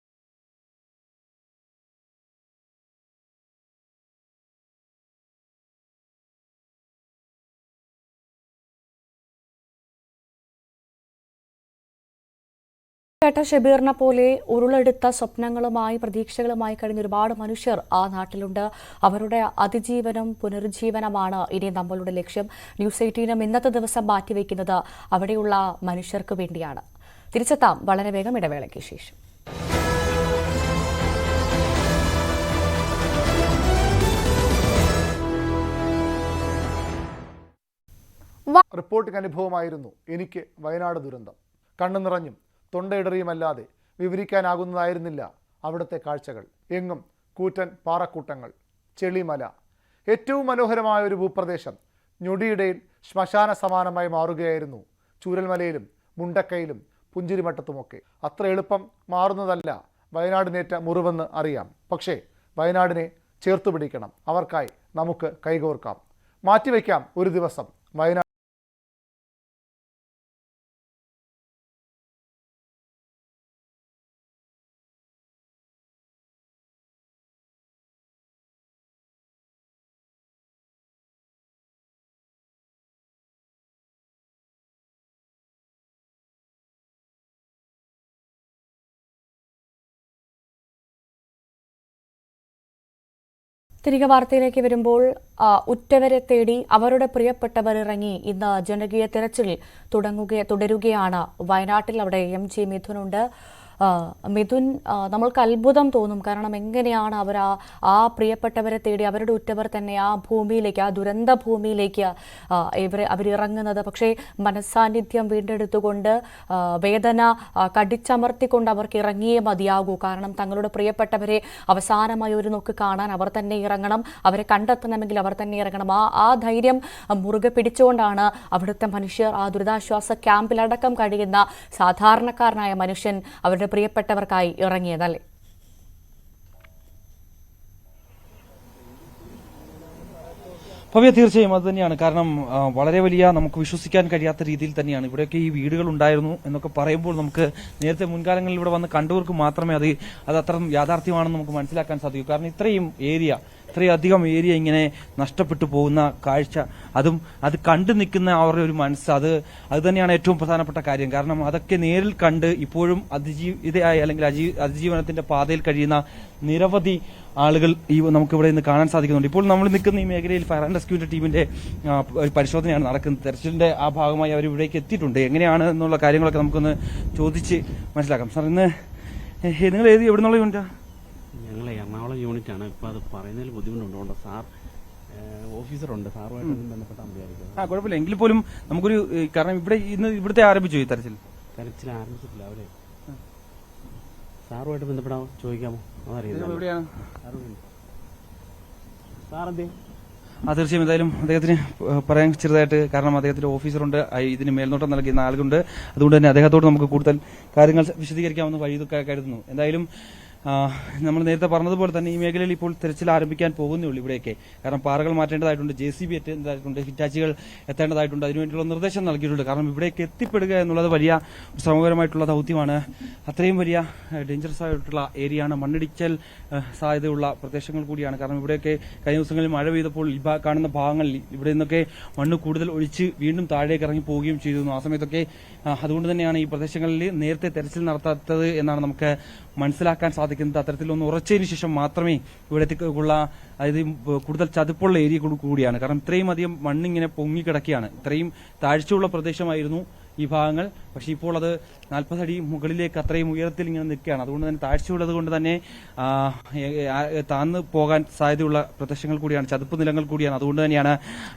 കേട്ട ഷബീറിനെ പോലെ ഉരുളെടുത്ത സ്വപ്നങ്ങളുമായി പ്രതീക്ഷകളുമായി കഴിഞ്ഞ ഒരുപാട് മനുഷ്യർ ആ നാട്ടിലുണ്ട്. അവരുടെ അതിജീവനം പുനരുജ്ജീവനമാണ് ഇനി നമ്മളുടെ ലക്ഷ്യം. ന്യൂസ് 18 ഇന്നത്തെ ദിവസം മാറ്റിവെക്കുന്നത് അവിടെയുള്ള മനുഷ്യർക്ക് വേണ്ടിയാണ്. തിരിച്ചെത്താം വളരെ വേഗം ഇടവേളയ്ക്ക് ശേഷം. റിപ്പോർട്ടിംഗ് അനുഭവമായിരുന്നു എനിക്ക് വയനാട് ദുരന്തം. കണ്ണു നിറഞ്ഞും തൊണ്ടയിടറിയുമല്ലാതെ വിവരിക്കാനാകുന്നതായിരുന്നില്ല അവിടുത്തെ കാഴ്ചകൾ. എങ്ങും കൂറ്റൻ പാറക്കൂട്ടങ്ങൾ, ചെളിമല, ഏറ്റവും മനോഹരമായ ഒരു ഭൂപ്രദേശം ഞൊടിയിടയിൽ ശ്മശാന സമാനമായി മാറുകയായിരുന്നു ചൂരൽമലയിലും മുണ്ടക്കയിലും പുഞ്ചിരിമട്ടത്തുമൊക്കെ. അത്ര എളുപ്പം മാറുന്നതല്ല വയനാടിനേറ്റ മുറിവെന്ന് അറിയാം. പക്ഷേ വയനാടിനെ ചേർത്തുപിടിക്കണം. അവർക്കായി നമുക്ക് കൈകോർക്കാം. മാറ്റിവെക്കാം ഒരു ദിവസം വയനാട്. തിരികെ വാർത്തയിലേക്ക് വരുമ്പോൾ ഉറ്റവരെ തേടി അവരുടെ പ്രിയപ്പെട്ടവർ ഇറങ്ങി ഇന്ന് ജനകീയ തെരച്ചിൽ തുടരുകയാണ് വയനാട്ടിൽ. അവിടെ MG മിഥുനുണ്ട്. മിഥുൻ, നമ്മൾക്ക് അത്ഭുതം തോന്നും. കാരണം എങ്ങനെയാണ് അവർ ആ പ്രിയപ്പെട്ടവരെ തേടി അവരുടെ ഉറ്റവർ തന്നെ ആ ഭൂമിയിലേക്ക്, ആ ദുരന്ത ഭൂമിയിലേക്ക് അവരിറങ്ങുന്നത്. പക്ഷേ മനസ്സാന്നിധ്യം വീണ്ടെടുത്തുകൊണ്ട് വേദന കടിച്ചമർത്തിക്കൊണ്ട് അവർക്ക് ഇറങ്ങിയേ മതിയാകൂ. കാരണം തങ്ങളുടെ പ്രിയപ്പെട്ടവരെ അവസാനമായി ഒരു നോക്ക് കാണാൻ അവർ തന്നെ ഇറങ്ങണം. അവരെ കണ്ടെത്തണമെങ്കിൽ അവർ തന്നെ ഇറങ്ങണം. ആ ധൈര്യം മുറുകെ പിടിച്ചുകൊണ്ടാണ് അവിടുത്തെ മനുഷ്യർ, ആ ദുരിതാശ്വാസ ക്യാമ്പിലടക്കം കഴിയുന്ന സാധാരണക്കാരനായ മനുഷ്യൻ അവരുടെ പ്രിയപ്പെട്ടവർക്കായി ഇറങ്ങിയതല്ലേ? ഭവ്യ, തീർച്ചയായും അത് തന്നെയാണ്. കാരണം വളരെ വലിയ, നമുക്ക് വിശ്വസിക്കാൻ കഴിയാത്ത രീതിയിൽ തന്നെയാണ് ഇവിടെയൊക്കെ ഈ വീടുകൾ ഉണ്ടായിരുന്നു എന്നൊക്കെ പറയുമ്പോൾ നമുക്ക് നേരത്തെ മുൻകാലങ്ങളിൽ ഇവിടെ വന്ന് കണ്ടവർക്ക് മാത്രമേ അത് അത്ര യാഥാർത്ഥ്യമാണെന്ന് നമുക്ക് മനസ്സിലാക്കാൻ സാധിക്കൂ. കാരണം ഇത്രയധികം ഏരിയ ഇങ്ങനെ നഷ്ടപ്പെട്ടു പോകുന്ന കാഴ്ച, അത് കണ്ടു നിൽക്കുന്ന അവരുടെ ഒരു മനസ്സ്, അത് തന്നെയാണ് ഏറ്റവും പ്രധാനപ്പെട്ട കാര്യം. കാരണം അതൊക്കെ നേരിൽ കണ്ട് ഇപ്പോഴും അതിജീവിതയായി അല്ലെങ്കിൽ അതിജീവനത്തിന്റെ പാതയിൽ കഴിയുന്ന നിരവധി ആളുകൾ നമുക്കിവിടെ ഇന്ന് കാണാൻ സാധിക്കുന്നുണ്ട്. ഇപ്പോൾ നമ്മൾ നിൽക്കുന്ന ഈ മേഖലയിൽ ഫയർ ആൻഡ് റെസ്ക്യൂവിന്റെ ടീമിന്റെ പരിശോധനയാണ് നടക്കുന്നത്. തെരച്ചിലിന്റെ ആ ഭാഗമായി അവർ ഇവിടേക്ക് എത്തിയിട്ടുണ്ട്. എങ്ങനെയാണ് എന്നുള്ള കാര്യങ്ങളൊക്കെ നമുക്കൊന്ന് ചോദിച്ച് മനസ്സിലാക്കാം. സാർ, ഇന്ന് നിങ്ങൾ എവിടെ നിന്നുള്ള യൂണിറ്റാ? ഞങ്ങൾ എറണാകുളം യൂണിറ്റാണ്. ഇപ്പോൾ അത് പറയുന്നതിൽ ബുദ്ധിമുട്ടുണ്ടോ? സാർ ഓഫീസറുണ്ട്, സാറുമായിട്ട് ബന്ധപ്പെട്ടാൽ മതിയായിരിക്കും. കുഴപ്പമില്ല. എങ്കിൽ പോലും നമുക്കൊരു, കാരണം ഇവിടുത്തെ ആരംഭിച്ചു ഈ തെരച്ചിൽ ആരംഭിച്ചിട്ടില്ല. അവര് സാറുമായിട്ട് ബന്ധപ്പെടാമോ, ചോദിക്കാമോ? എവിടെയാണ് സാർ? എന്തേ? തീർച്ചയായും എന്തായാലും അദ്ദേഹത്തിന് പറയാൻ ചെറുതായിട്ട്, കാരണം അദ്ദേഹത്തിന്റെ ഓഫീസറുണ്ട്, ഇതിന് മേൽനോട്ടം നൽകുന്ന ആളുകളുണ്ട്. അതുകൊണ്ട് തന്നെ അദ്ദേഹത്തോട് നമുക്ക് കൂടുതൽ കാര്യങ്ങൾ വിശദീകരിക്കാമെന്ന് വഴിയൊക്കെ കരുതുന്നു. എന്തായാലും നമ്മൾ നേരത്തെ പറഞ്ഞതുപോലെ തന്നെ ഈ മേഖലയിൽ ഇപ്പോൾ തെരച്ചിൽ ആരംഭിക്കാൻ പോകുന്നേ ഉള്ളൂ ഇവിടെയൊക്കെ. കാരണം പാറകൾ മാറ്റേണ്ടതായിട്ടുണ്ട്, JCB എത്തേണ്ടതായിട്ടുണ്ട്, ഹിറ്റാച്ചികൾ എത്തേണ്ടതായിട്ടുണ്ട്. അതിനുവേണ്ടിയുള്ള നിർദ്ദേശം നൽകിയിട്ടുണ്ട്. കാരണം ഇവിടേക്ക് എത്തിപ്പെടുക എന്നുള്ളത് വലിയ ശ്രമകരമായിട്ടുള്ള ദൗത്യമാണ്. അത്രയും വലിയ ഡേഞ്ചറസ് ആയിട്ടുള്ള ഏരിയയാണ്, മണ്ണിടിച്ചൽ സാധ്യതയുള്ള പ്രദേശങ്ങൾ കൂടിയാണ്. കാരണം ഇവിടെയൊക്കെ കഴിഞ്ഞ ദിവസങ്ങളിൽ മഴ പെയ്തപ്പോൾ ഈ കാണുന്ന ഭാഗങ്ങളിൽ ഇവിടെ നിന്നൊക്കെ മണ്ണ് കൂടുതൽ ഒഴിച്ച് വീണ്ടും താഴേക്ക് ഇറങ്ങി പോവുകയും ചെയ്തിരുന്നു. ആ സമയത്തൊക്കെ അതുകൊണ്ട് തന്നെയാണ് ഈ പ്രദേശങ്ങളിൽ നേരത്തെ തെരച്ചിൽ നടത്താത്തത് എന്നാണ് നമുക്ക് മനസ്സിലാക്കാൻ സാധിക്കുന്നത്. അത്തരത്തിലൊന്ന് ഉറച്ചതിന് ശേഷം മാത്രമേ ഇവിടത്തേക്കുള്ള, അതായത് കൂടുതൽ ചതുപ്പുള്ള ഏരിയ കൂടിയാണ്. കാരണം ഇത്രയും അധികം മണ്ണിങ്ങനെ പൊങ്ങിക്കിടക്കുകയാണ്. ഇത്രയും താഴ്ചയുള്ള പ്രദേശമായിരുന്നു ഈ ഭാഗങ്ങൾ. പക്ഷേ ഇപ്പോൾ അത് 40 അടി മുകളിലേക്ക് അത്രയും ഉയരത്തിൽ ഇങ്ങനെ നിൽക്കുകയാണ്. അതുകൊണ്ട് തന്നെ താഴ്ചയുള്ളത് കൊണ്ട് തന്നെ താന്ന് പോകാൻ സാധ്യതയുള്ള പ്രദേശങ്ങൾ കൂടിയാണ്, ചതുപ്പ് നിലങ്ങൾ കൂടിയാണ്. അതുകൊണ്ട് തന്നെയാണ്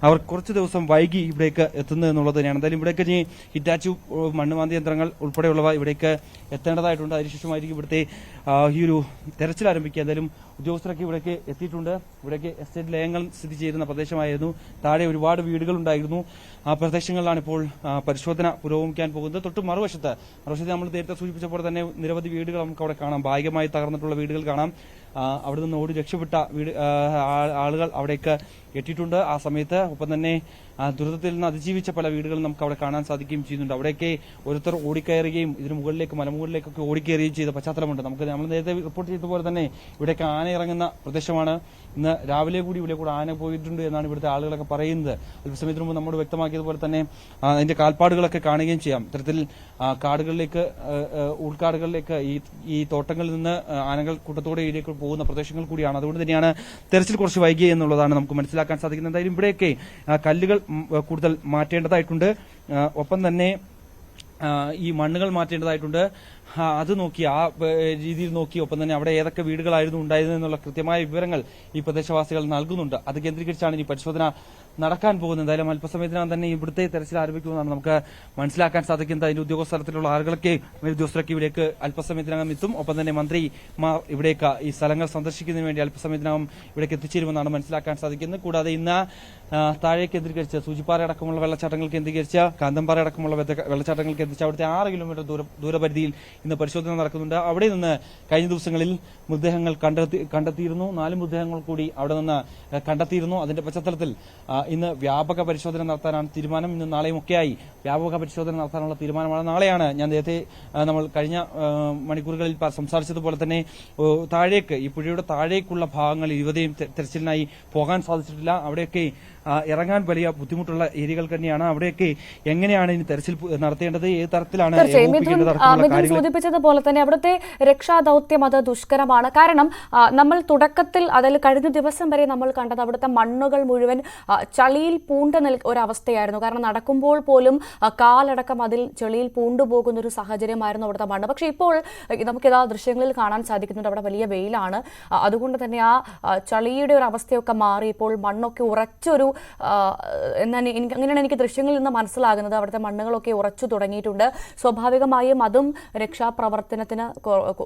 അവർ കുറച്ച് ദിവസം വൈകി ഇവിടേക്ക് എത്തുന്നത് എന്നുള്ളത് തന്നെയാണ്. എന്തായാലും ഇവിടേക്ക് ഇനി ഹിറ്റാച്ചു, മണ്ണുമാന്തി യന്ത്രങ്ങൾ ഉൾപ്പെടെയുള്ളവ ഇവിടേക്ക് എത്തേണ്ടതായിട്ടുണ്ട്. അതിനുശേഷമായിരിക്കും ഇവിടുത്തെ ഈ ഒരു തെരച്ചിൽ ആരംഭിക്കുക. എന്തായാലും ഉദ്യോഗസ്ഥരൊക്കെ ഇവിടേക്ക് എത്തിയിട്ടുണ്ട്. ഇവിടേക്ക് എസ്റ്റേറ്റ് ലയങ്ങൾ സ്ഥിതി ചെയ്യുന്ന പ്രദേശമായിരുന്നു. താഴെ ഒരുപാട് വീടുകൾ ഉണ്ടായിരുന്നു. ആ പ്രദേശങ്ങളിലാണ് ഇപ്പോൾ പരിശോധന പുരോഗമിക്കാൻ പോകുന്നത്. തൊട്ട് മറുവശത്ത് നമ്മൾ നേരത്തെ സൂചിപ്പിച്ചപ്പോൾ തന്നെ നിരവധി വീടുകൾ നമുക്ക് അവിടെ കാണാം. ഭാഗികമായി തകർന്നിട്ടുള്ള വീടുകൾ കാണാം. അവിടെ നിന്ന് ഓടി രക്ഷപ്പെട്ട ആളുകൾ അവിടേക്ക് എത്തിയിട്ടുണ്ട്. ആ സമയത്ത് ഒപ്പം തന്നെ ദുരിതത്തിൽ നിന്ന് അതിജീവിച്ച പല വീടുകളും നമുക്ക് അവിടെ കാണാൻ സാധിക്കുകയും ചെയ്യുന്നുണ്ട്. അവിടേക്ക് ഓരോരുത്തർ ഓടിക്കയറുകയും ഇതിന് മുകളിലേക്ക് മലമുകളിലേക്കൊക്കെ ഓടിക്കയറുകയും ചെയ്ത പശ്ചാത്തലമുണ്ട്. നമ്മൾ നേരത്തെ റിപ്പോർട്ട് ചെയ്തതുപോലെ തന്നെ ഇവിടേക്ക് ആന ഇറങ്ങുന്ന പ്രദേശമാണ്. ഇന്ന് രാവിലെ കൂടി ഇവിടെ കൂടെ ആന പോയിട്ടുണ്ട് എന്നാണ് ഇവിടുത്തെ ആളുകളൊക്കെ പറയുന്നത്. അല്പസമയത്തിന് മുമ്പ് നമ്മോട് വ്യക്തമാക്കിയതുപോലെ തന്നെ അതിന്റെ കാൽപ്പാടുകളൊക്കെ കാണുകയും ചെയ്യാം. ഇത്തരത്തിൽ കാടുകളിലേക്ക് ഉൾക്കാടുകളിലേക്ക് ഈ തോട്ടങ്ങളിൽ നിന്ന് ആനകൾ കൂട്ടത്തോടെ ഇതിലേക്ക് പോകുന്ന പ്രദേശങ്ങൾ കൂടിയാണ്. അതുകൊണ്ട് തന്നെയാണ് തെരച്ചിൽ കുറച്ച് വൈകി എന്നുള്ളതാണ് നമുക്ക് മനസ്സിലാക്കാൻ സാധിക്കുന്നത്. എന്തായാലും ഇവിടെയൊക്കെ കല്ലുകൾ കൂടുതൽ മാറ്റേണ്ടതായിട്ടുണ്ട്. ഒപ്പം തന്നെ ഈ മണ്ണുകൾ മാറ്റേണ്ടതായിട്ടുണ്ട്. അത് നോക്കി ആ രീതിയിൽ നോക്കി ഒപ്പം തന്നെ അവിടെ ഏതൊക്കെ വീടുകളായിരുന്നു ഉണ്ടായിരുന്നത് എന്നുള്ള കൃത്യമായ വിവരങ്ങൾ ഈ പ്രദേശവാസികൾ നൽകുന്നുണ്ട്. അത് കേന്ദ്രീകരിച്ചാണ് ഇനി പരിശോധന നടക്കാൻ പോകുന്നത്. എന്തായാലും അല്പസമയത്തിനകം തന്നെ ഇവിടുത്തെ തെരച്ചിൽ ആരംഭിക്കുമെന്നാണ് നമുക്ക് മനസ്സിലാക്കാൻ സാധിക്കുന്നത്. അതിന്റെ ഉദ്യോഗസ്ഥലത്തിലുള്ള ആളുകളൊക്കെ ഉദ്യോഗസ്ഥരൊക്കെ ഇവിടേക്ക് അല്പസമയത്തിനകം എത്തും. ഒപ്പം തന്നെ മന്ത്രിമാർ ഇവിടേക്ക് ഈ സ്ഥലങ്ങൾ സന്ദർശിക്കുന്നതിന് വേണ്ടി അല്പസമയത്തിനകം ഇവിടേക്ക് എത്തിച്ചേരുമെന്നാണ് മനസ്സിലാക്കാൻ സാധിക്കുന്നത്. കൂടാതെ ഇന്ന് താഴെ കേന്ദ്രീകരിച്ച് സൂചിപ്പാറ അടക്കമുള്ള വെള്ളച്ചാട്ടങ്ങൾ കേന്ദ്രീകരിച്ച് കാന്തമ്പാറ അടക്കമുള്ള വെള്ളച്ചാട്ടങ്ങൾ കേന്ദ്രീകരിച്ച് അവിടുത്തെ 6 കിലോമീറ്റർ ദൂരപരിധിയിൽ ഇന്ന് പരിശോധന നടക്കുന്നുണ്ട്. അവിടെ നിന്ന് കഴിഞ്ഞ ദിവസങ്ങളിൽ മൃതദേഹങ്ങൾ കണ്ടെത്തിയിരുന്നു. 4 മൃതദേഹങ്ങൾ കൂടി അവിടെ നിന്ന് കണ്ടെത്തിയിരുന്നു. അതിന്റെ പശ്ചാത്തലത്തിൽ ഇന്ന് വ്യാപക പരിശോധന നടത്താനാണ് തീരുമാനം. ഇന്ന് നാളെയും ഒക്കെയായി വ്യാപക പരിശോധന നടത്താനുള്ള തീരുമാനമാണ്. നാളെയാണ് ഞാൻ നേരത്തെ നമ്മൾ കഴിഞ്ഞ മണിക്കൂറുകളിൽ സംസാരിച്ചതുപോലെ തന്നെ താഴേക്ക് ഈ പുഴയുടെ താഴേക്കുള്ള ഭാഗങ്ങളിൽ ഇവരെയും തെരച്ചിലിനായി പോകാൻ സാധിച്ചിട്ടില്ല. അവിടെയൊക്കെ ഇറങ്ങാൻ വലിയ ബുദ്ധിമുട്ടുള്ള ഏരിയകൾ തന്നെയാണ്. അവിടെയൊക്കെ എങ്ങനെയാണ് ഇനി തെരച്ചിൽ നടത്തേണ്ടത്, ഏത് തരത്തിലാണ് സൂചിപ്പിച്ചതുപോലെ തന്നെ അവിടുത്തെ രക്ഷാദൌത്യം അത് ദുഷ്കരമാണ്. കാരണം നമ്മൾ തുടക്കത്തിൽ അതിൽ കഴിഞ്ഞ ദിവസം വരെ നമ്മൾ കണ്ടത് അവിടുത്തെ മണ്ണുകൾ മുഴുവൻ ചളിയിൽ പൂണ്ട ഒരവസ്ഥയായിരുന്നു. കാരണം നടക്കുമ്പോൾ പോലും കാലടക്കം അതിൽ ചെളിയിൽ പൂണ്ടുപോകുന്ന ഒരു സാഹചര്യമായിരുന്നു അവിടുത്തെ മണ്ണ്. പക്ഷേ ഇപ്പോൾ നമുക്കിതാ ദൃശ്യങ്ങളിൽ കാണാൻ സാധിക്കുന്നുണ്ട് അവിടെ വലിയ വെയിലാണ്. അതുകൊണ്ട് തന്നെ ആ ചളിയുടെ ഒരു അവസ്ഥയൊക്കെ മാറി ഇപ്പോൾ മണ്ണൊക്കെ ഉറച്ചൊരു അങ്ങനെയാണ് എനിക്ക് ദൃശ്യങ്ങളിൽ നിന്ന് മനസ്സിലാകുന്നത്. അവിടുത്തെ മണ്ണുകളൊക്കെ ഉറച്ചു തുടങ്ങിയിട്ടുണ്ട്. സ്വാഭാവികമായും അതും രക്ഷാപ്രവർത്തനത്തിന്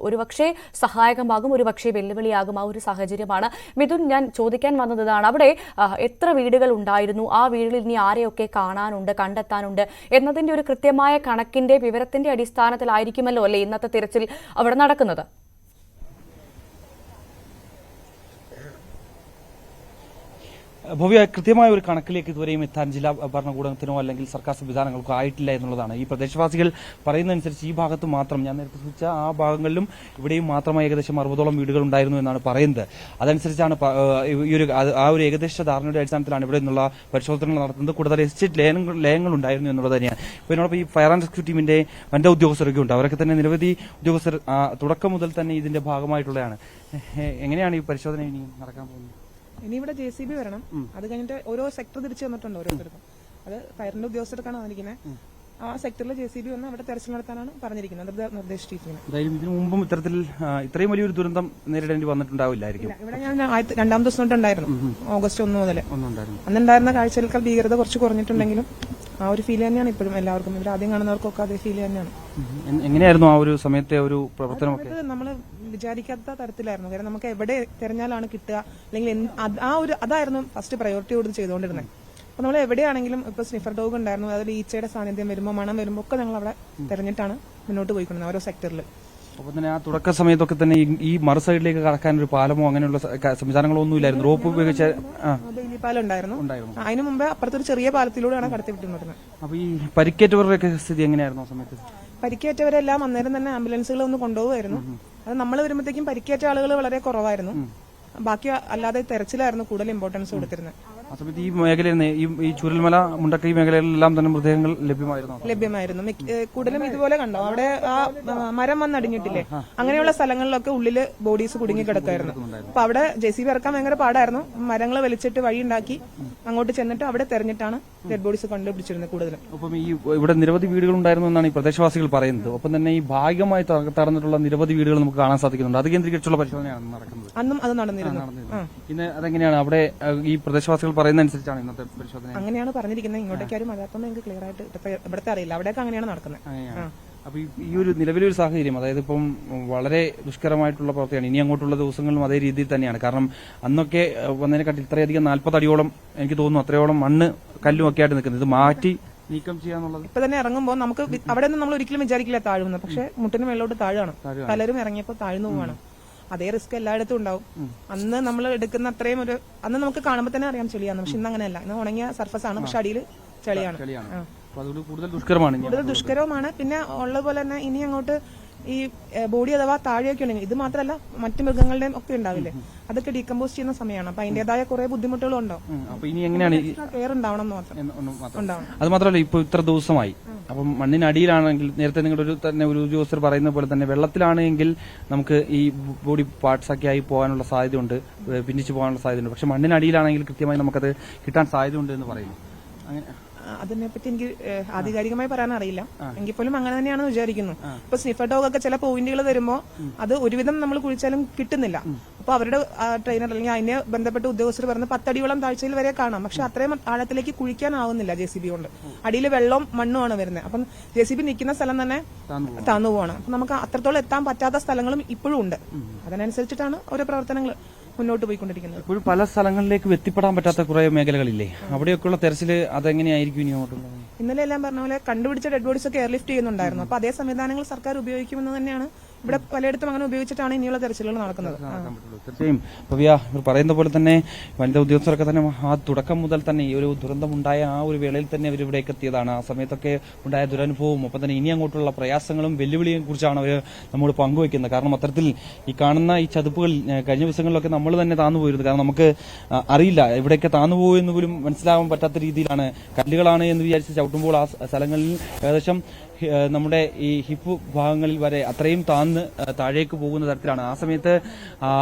ഒരുപക്ഷെ സഹായകമാകും, ഒരുപക്ഷെ വെല്ലുവിളിയാകും. ആ ഒരു സാഹചര്യമാണ്. മിഥുൻ, ഞാൻ ചോദിക്കാൻ വന്നത് ഇതാണ്, അവിടെ എത്ര വീടുകൾ ഉണ്ടായിരുന്നു, ആ വീടുകളിൽ ഇനി ആരെയൊക്കെ കാണാനുണ്ട്, കണ്ടെത്താനുണ്ട് എന്നതിന്റെ ഒരു കൃത്യമായ കണക്കിന്റെ വിവരത്തിന്റെ അടിസ്ഥാനത്തിലായിരിക്കുമല്ലോ അല്ലെ ഇന്നത്തെ തിരച്ചിൽ അവിടെ നടക്കുന്നത്? ഭവ്യ, കൃത്യമായ ഒരു കണക്കിലേക്ക് ഇതുവരെയും എത്താൻ ജില്ലാ ഭരണകൂടത്തിനോ അല്ലെങ്കിൽ സർക്കാർ സംവിധാനങ്ങൾക്കോ ആയിട്ടില്ല എന്നുള്ളതാണ്. ഈ പ്രദേശവാസികൾ പറയുന്നതനുസരിച്ച് ഈ ഭാഗത്ത് മാത്രം, ഞാൻ നേരത്തെ സൂചിച്ച ആ ഭാഗങ്ങളിലും ഇവിടെയും മാത്രമായി ഏകദേശം 60ഓളം വീടുകൾ ഉണ്ടായിരുന്നു എന്നാണ് പറയുന്നത്. അതനുസരിച്ചാണ് ഈ ഒരു ഏകദേശ ധാരണയുടെ അടിസ്ഥാനത്തിലാണ് ഇവിടെ നിന്നുള്ള പരിശോധനകൾ നടത്തുന്നത്. കൂടാതെ എസ്റ്റേറ്റ് ലയങ്ങൾ ഉണ്ടായിരുന്നു എന്നുള്ളത് തന്നെയാണ്. ഇപ്പോൾ ഇതിനോടൊപ്പം ഈ ഫയർ ആൻഡ് റെസ്ക്യൂ ടീമിന്റെ വനിതാ ഉദ്യോഗസ്ഥരൊക്കെ ഉണ്ട്. അവരൊക്കെ തന്നെ നിരവധി ഉദ്യോഗസ്ഥർ തുടക്കം മുതൽ തന്നെ ഇതിന്റെ ഭാഗമായിട്ടുള്ളതാണ്. എങ്ങനെയാണ് ഈ പരിശോധന ഇനി നടക്കാൻ പോകുന്നത്? ഇനി ഇവിടെ JCB വരണം. അത് കഴിഞ്ഞിട്ട് ഓരോ സെക്ടർ തിരിച്ചു വന്നിട്ടുണ്ട് ഓരോരുത്തർക്കും. അത് ഫയറിന്റെ ഉദ്യോഗസ്ഥർക്കാണ് വന്നിരിക്കുന്നത്. ആ സെക്ടറിൽ JCB വന്ന് അവിടെ തെരച്ചിൽ നടത്താനാണ് പറഞ്ഞിരിക്കുന്നത്, നിർദ്ദേശിച്ചിരിക്കുന്നത്. എന്തായാലും ഇതിനു മുമ്പും ഇത്തരത്തിൽ ഇത്രയും വലിയൊരു ദുരന്തം നേരിടേണ്ടി വന്നിട്ടുണ്ടാവില്ലായിരിക്കും. ഇവിടെ ഞാൻ 2-ാം ദിവസം തൊട്ടുണ്ടായിരുന്നു, ഓഗസ്റ്റ് 1 മുതൽ. അന്നുണ്ടായിരുന്ന കാഴ്ചകൾക്കാൾ ഭീകരത കുറച്ച് കുറഞ്ഞിട്ടുണ്ടെങ്കിലും ആ ഒരു ഫീൽ തന്നെയാണ് ഇപ്പോഴും എല്ലാവർക്കും. ഇവിടെ ആദ്യം കാണുന്നവർക്കൊക്കെ അതേ ഫീൽ തന്നെയാണ്. എങ്ങനെയായിരുന്നു ആ ഒരു സമയത്തെ ഒരു പ്രവർത്തനമൊക്കെ? നമ്മൾ വിചാരിക്കാത്ത തരത്തിലായിരുന്നു. കാരണം നമുക്ക് എവിടെ തിരഞ്ഞാലാണ് കിട്ടുക, അല്ലെങ്കിൽ അതായിരുന്നു ഫസ്റ്റ് പ്രയോറിറ്റി കൊടുത്ത് ചെയ്തുകൊണ്ടിരുന്നത്. അപ്പൊ നമ്മൾ എവിടെയാണെങ്കിലും ഇപ്പൊ സ്നിഫർ ഡോഗ് ഉണ്ടായിരുന്നു, അതിൽ ഈച്ചയുടെ സാന്നിധ്യം വരുമ്പോൾ, മണം വരുമ്പോൾ ഒക്കെ ഞങ്ങൾ അവിടെ തെരഞ്ഞിട്ടാണ് മുന്നോട്ട് പോയിക്കൊണ്ടിരുന്നത് ഓരോ സെക്ടറിൽ. അപ്പൊ തന്നെ ആ തുടക്ക സമയത്തൊക്കെ തന്നെ ഈ മറു സൈഡിലേക്ക് കടക്കാൻ ഒരു പാലമോ അങ്ങനെയുള്ള സംവിധാനങ്ങളോ ഒന്നും ഇല്ലായിരുന്നു. റോപ്പ് ഉപയോഗിച്ച പാലം ഉണ്ടായിരുന്നു. അതിനു മുമ്പേ അപ്പുറത്തൊരു ചെറിയ പാലത്തിലൂടെയാണ് കടത്തിവിട്ടിരുന്നത്. അപ്പൊ ഈ പരിക്കേറ്റവരുടെയൊക്കെ സ്ഥിതി എങ്ങനെയായിരുന്നു ആ സമയത്ത്? പരിക്കേറ്റവരെല്ലാം അന്നേരം തന്നെ ആംബുലൻസുകൾ ഒന്ന് കൊണ്ടുപോകുമായിരുന്നു. അത് നമ്മൾ വരുമ്പോഴത്തേക്കും പരിക്കേറ്റ ആളുകൾ വളരെ കുറവായിരുന്നു. ബാക്കി അല്ലാതെ തെരച്ചിലായിരുന്നു കൂടുതൽ ഇമ്പോർട്ടൻസ് കൊടുത്തിരുന്നത്. ആ സമയത്ത് ഈ മേഖലയിൽ ഈ ചൂരൽമല, മുണ്ടക്കൈ മേഖലകളിലെല്ലാം തന്നെ മൃതദേഹങ്ങൾ ലഭ്യമായിരുന്നു. കൂടുതലും ഇതുപോലെ കണ്ടോ, അവിടെ ആ മരം വന്നടിഞ്ഞിട്ടില്ലേ, അങ്ങനെയുള്ള സ്ഥലങ്ങളിലൊക്കെ ഉള്ളില് ബോഡീസ് കുടുങ്ങി കിടക്കായിരുന്നു. അപ്പൊ അവിടെ JCB ഇറക്കാൻ ഭയങ്കര പാടായിരുന്നു. മരങ്ങൾ വലിച്ചിട്ട് വഴി ഉണ്ടാക്കി അങ്ങോട്ട് ചെന്നിട്ട് അവിടെ തെരഞ്ഞിട്ടാണ് ഡെഡ് ബോഡീസ് കണ്ടുപിടിച്ചിരുന്നത് കൂടുതലും. അപ്പം ഈ ഇവിടെ നിരവധി വീടുകൾ ഉണ്ടായിരുന്നു എന്നാണ് ഈ പ്രദേശവാസികൾ പറയുന്നത്. ഒപ്പം തന്നെ ഈ ഭാഗികമായി തടഞ്ഞിട്ടുള്ള നിരവധി വീടുകൾ നമുക്ക് കാണാൻ സാധിക്കുന്നുണ്ട്. അത് കേന്ദ്രീകരിച്ചുള്ള പരിശോധനയാണ് നടക്കുന്നത്. അന്നും അത് നടന്നിരുന്നു. ഇന്ന് അതെങ്ങനെയാണ് അവിടെ ഈ പ്രദേശവാസികൾ പറയുന്നതനുസരിച്ചാണ് ഇന്നത്തെ പരിശോധന? അങ്ങനെയാണ് പറഞ്ഞിരിക്കുന്നത്. ഇങ്ങോട്ടേക്ക് ആരും അതൊന്നും എനിക്ക് ക്ലിയർ ആയിട്ട് ഇവിടത്തെ അറിയില്ല. അവിടെയൊക്കെ അങ്ങനെയാണ് നടക്കുന്നത്. അപ്പൊ ഈ ഒരു നിലവിലൊരു സാഹചര്യം, അതായത് ഇപ്പം വളരെ ദുഷ്കരമായിട്ടുള്ള പ്രവൃത്തിയാണ്. ഇനി അങ്ങോട്ടുള്ള ദിവസങ്ങളിലും അതേ രീതിയിൽ തന്നെയാണ്. കാരണം അന്നൊക്കെ വന്നതിനെക്കാട്ടിൽ ഇത്രയധികം 40 അടിയോളം എനിക്ക് തോന്നുന്നു അത്രയോളം മണ്ണ് കല്ലും ഒക്കെ ആയിട്ട് നിൽക്കുന്നത്. ഇത് മാറ്റി നീക്കം ചെയ്യാന്നുള്ളത് ഇപ്പൊ തന്നെ ഇറങ്ങുമ്പോൾ നമുക്ക് അവിടെ നിന്ന് നമ്മൾ ഒരിക്കലും വിചാരിക്കില്ല താഴുന്നത്. പക്ഷെ മുട്ടിന് മേലോട്ട് താഴാണ്. പലരും ഇറങ്ങിയപ്പോൾ താഴ്ന്നു പോവാണ്. അതേ റിസ്ക് എല്ലായിടത്തും ഉണ്ടാവും. അന്ന് നമ്മൾ എടുക്കുന്ന അത്രയും അന്ന് നമുക്ക് കാണുമ്പോൾ തന്നെ അറിയാം ചെളിയാണ്. പക്ഷെ ഇന്ന് അങ്ങനെയല്ല. ഇന്ന് ഉണങ്ങിയ സർഫസ് ആണ്, പക്ഷെ അടിയിൽ ചെളിയാണ്. കൂടുതൽ ദുഷ്കരവുമാണ്. പിന്നെ ഉള്ളതുപോലെ തന്നെ ഇനി അങ്ങോട്ട് ഈ ബോഡി അഥവാ താഴെയൊക്കെ ഉണ്ടെങ്കിൽ, ഇത് മാത്രമല്ല മറ്റു മൃഗങ്ങളുടെയും ഒക്കെ ഉണ്ടാവില്ലേ, അതൊക്കെ ഡീകമ്പോസ് ചെയ്യുന്ന സമയമാണ്. അപ്പൊ അതിന്റേതായ കുറെ ബുദ്ധിമുട്ടുകളും ഉണ്ടാവും. അപ്പൊ ഇനി എങ്ങനെയാണ് കെയർ ഉണ്ടാവണം ഉണ്ടാവണം. അത് മാത്രമല്ല ഇപ്പൊ ഇത്ര ദിവസമായി, അപ്പം മണ്ണിനടിയിലാണെങ്കിൽ നേരത്തെ നിങ്ങളുടെ ഒരു ഉദ്യോഗസ്ഥർ പറയുന്ന പോലെ തന്നെ വെള്ളത്തിലാണെങ്കിൽ നമുക്ക് ഈ ബോഡി പാർട്സ് ഒക്കെ ആയി പോകാനുള്ള സാധ്യതയുണ്ട്, പിന്നിച്ചു പോകാനുള്ള സാധ്യതയുണ്ട്. പക്ഷെ മണ്ണിനടിയിലാണെങ്കിൽ കൃത്യമായി നമുക്കത് കിട്ടാൻ സാധ്യതയുണ്ട് എന്ന് പറയുന്നു. അങ്ങനെ അതിനെപ്പറ്റി എനിക്ക് ആധികാരികമായി പറയാൻ അറിയില്ല. എങ്കിൽ പോലും അങ്ങനെ തന്നെയാണെന്ന് വിചാരിക്കുന്നു. ഇപ്പൊ സ്നിഫർ ഡോഗ് ഒക്കെ ചില പോയിന്റുകൾ വരുമ്പോ അത് ഒരുവിധം നമ്മൾ കുഴിച്ചാലും കിട്ടുന്നില്ല. അപ്പൊ അവരുടെ ട്രെയിനർ അല്ലെങ്കിൽ അതിനെ ബന്ധപ്പെട്ട ഉദ്യോഗസ്ഥർ പറഞ്ഞ് 10 അടിയോളം താഴ്ചയിൽ വരെ കാണാം. പക്ഷെ അത്രയും ആഴത്തിലേക്ക് കുഴിക്കാനാവുന്നില്ല JCB കൊണ്ട്. അടിയിൽ വെള്ളവും മണ്ണുമാണ് വരുന്നത്. അപ്പം JCB നിൽക്കുന്ന സ്ഥലം തന്നെ താന്നു പോവാണ്. അപ്പൊ നമുക്ക് അത്രത്തോളം എത്താൻ പറ്റാത്ത സ്ഥലങ്ങളും ഇപ്പോഴും ഉണ്ട്. അതിനനുസരിച്ചിട്ടാണ് ഓരോ പ്രവർത്തനങ്ങൾ മുന്നോട്ട് പോയിക്കൊണ്ടിരിക്കുന്നത്. ഇപ്പോഴും പല സ്ഥലങ്ങളിലേക്ക് എത്തിപ്പെടാൻ പറ്റാത്ത കുറെ മേഖലകളില്ലേ, അവിടെയൊക്കെയുള്ള തെരച്ചിൽ അതെങ്ങനെയായിരിക്കും ഇനി അങ്ങോട്ടുള്ളത്? ഇന്നലെ എല്ലാം പറഞ്ഞ പോലെ കണ്ടുപിടിച്ച ഡെഡ് ബോഡീസ് ഒക്കെ എയർലിഫ്റ്റ് ചെയ്യുന്നുണ്ടായിരുന്നു. അപ്പൊ അതേ സംവിധാനങ്ങൾ സർക്കാർ ഉപയോഗിക്കുമെന്ന് തന്നെയാണ് ഇവിടെ പലയിടത്തും അങ്ങനെ ഉപയോഗിച്ചിട്ടാണ് ഇനിയുള്ള തെരച്ചിലുകൾ നടക്കുന്നത്. തീർച്ചയായും ഭവ്യ പറയുന്ന പോലെ തന്നെ വനിതാ ഉദ്യോഗസ്ഥരൊക്കെ തന്നെ ആ തുടക്കം മുതൽ തന്നെ ഈ ഒരു ദുരന്തമുണ്ടായ ആ ഒരു വേളയിൽ തന്നെ അവർ ഇവിടേക്ക് എത്തിയതാണ്. ആ സമയത്തൊക്കെ ഉണ്ടായ ദുരനുഭവവും ഒപ്പം തന്നെ ഇനി അങ്ങോട്ടുള്ള പ്രയാസങ്ങളും വെല്ലുവിളിയെ കുറിച്ചാണ് അവർ നമ്മൾ പങ്കുവയ്ക്കുന്നത്. കാരണം അത്തരത്തിൽ ഈ കാണുന്ന ഈ ചതുപ്പുകളിൽ കഴിഞ്ഞ ദിവസങ്ങളിലൊക്കെ നമ്മൾ തന്നെ താന്നു പോയിരുന്നു. കാരണം നമുക്ക് അറിയില്ല എവിടെയൊക്കെ താന്നു പോകുമെന്ന് പോലും മനസ്സിലാവാൻ പറ്റാത്ത രീതിയിലാണ്. കല്ലുകളാണ് എന്ന് വിചാരിച്ച് ചവിട്ടുമ്പോൾ ആ സ്ഥലങ്ങളിൽ ഏകദേശം നമ്മുടെ ഈ ഹിപ്പ് ഭാഗങ്ങളിൽ വരെ അത്രയും താന്ന് താഴേക്ക് പോകുന്ന തരത്തിലാണ്. ആ സമയത്ത്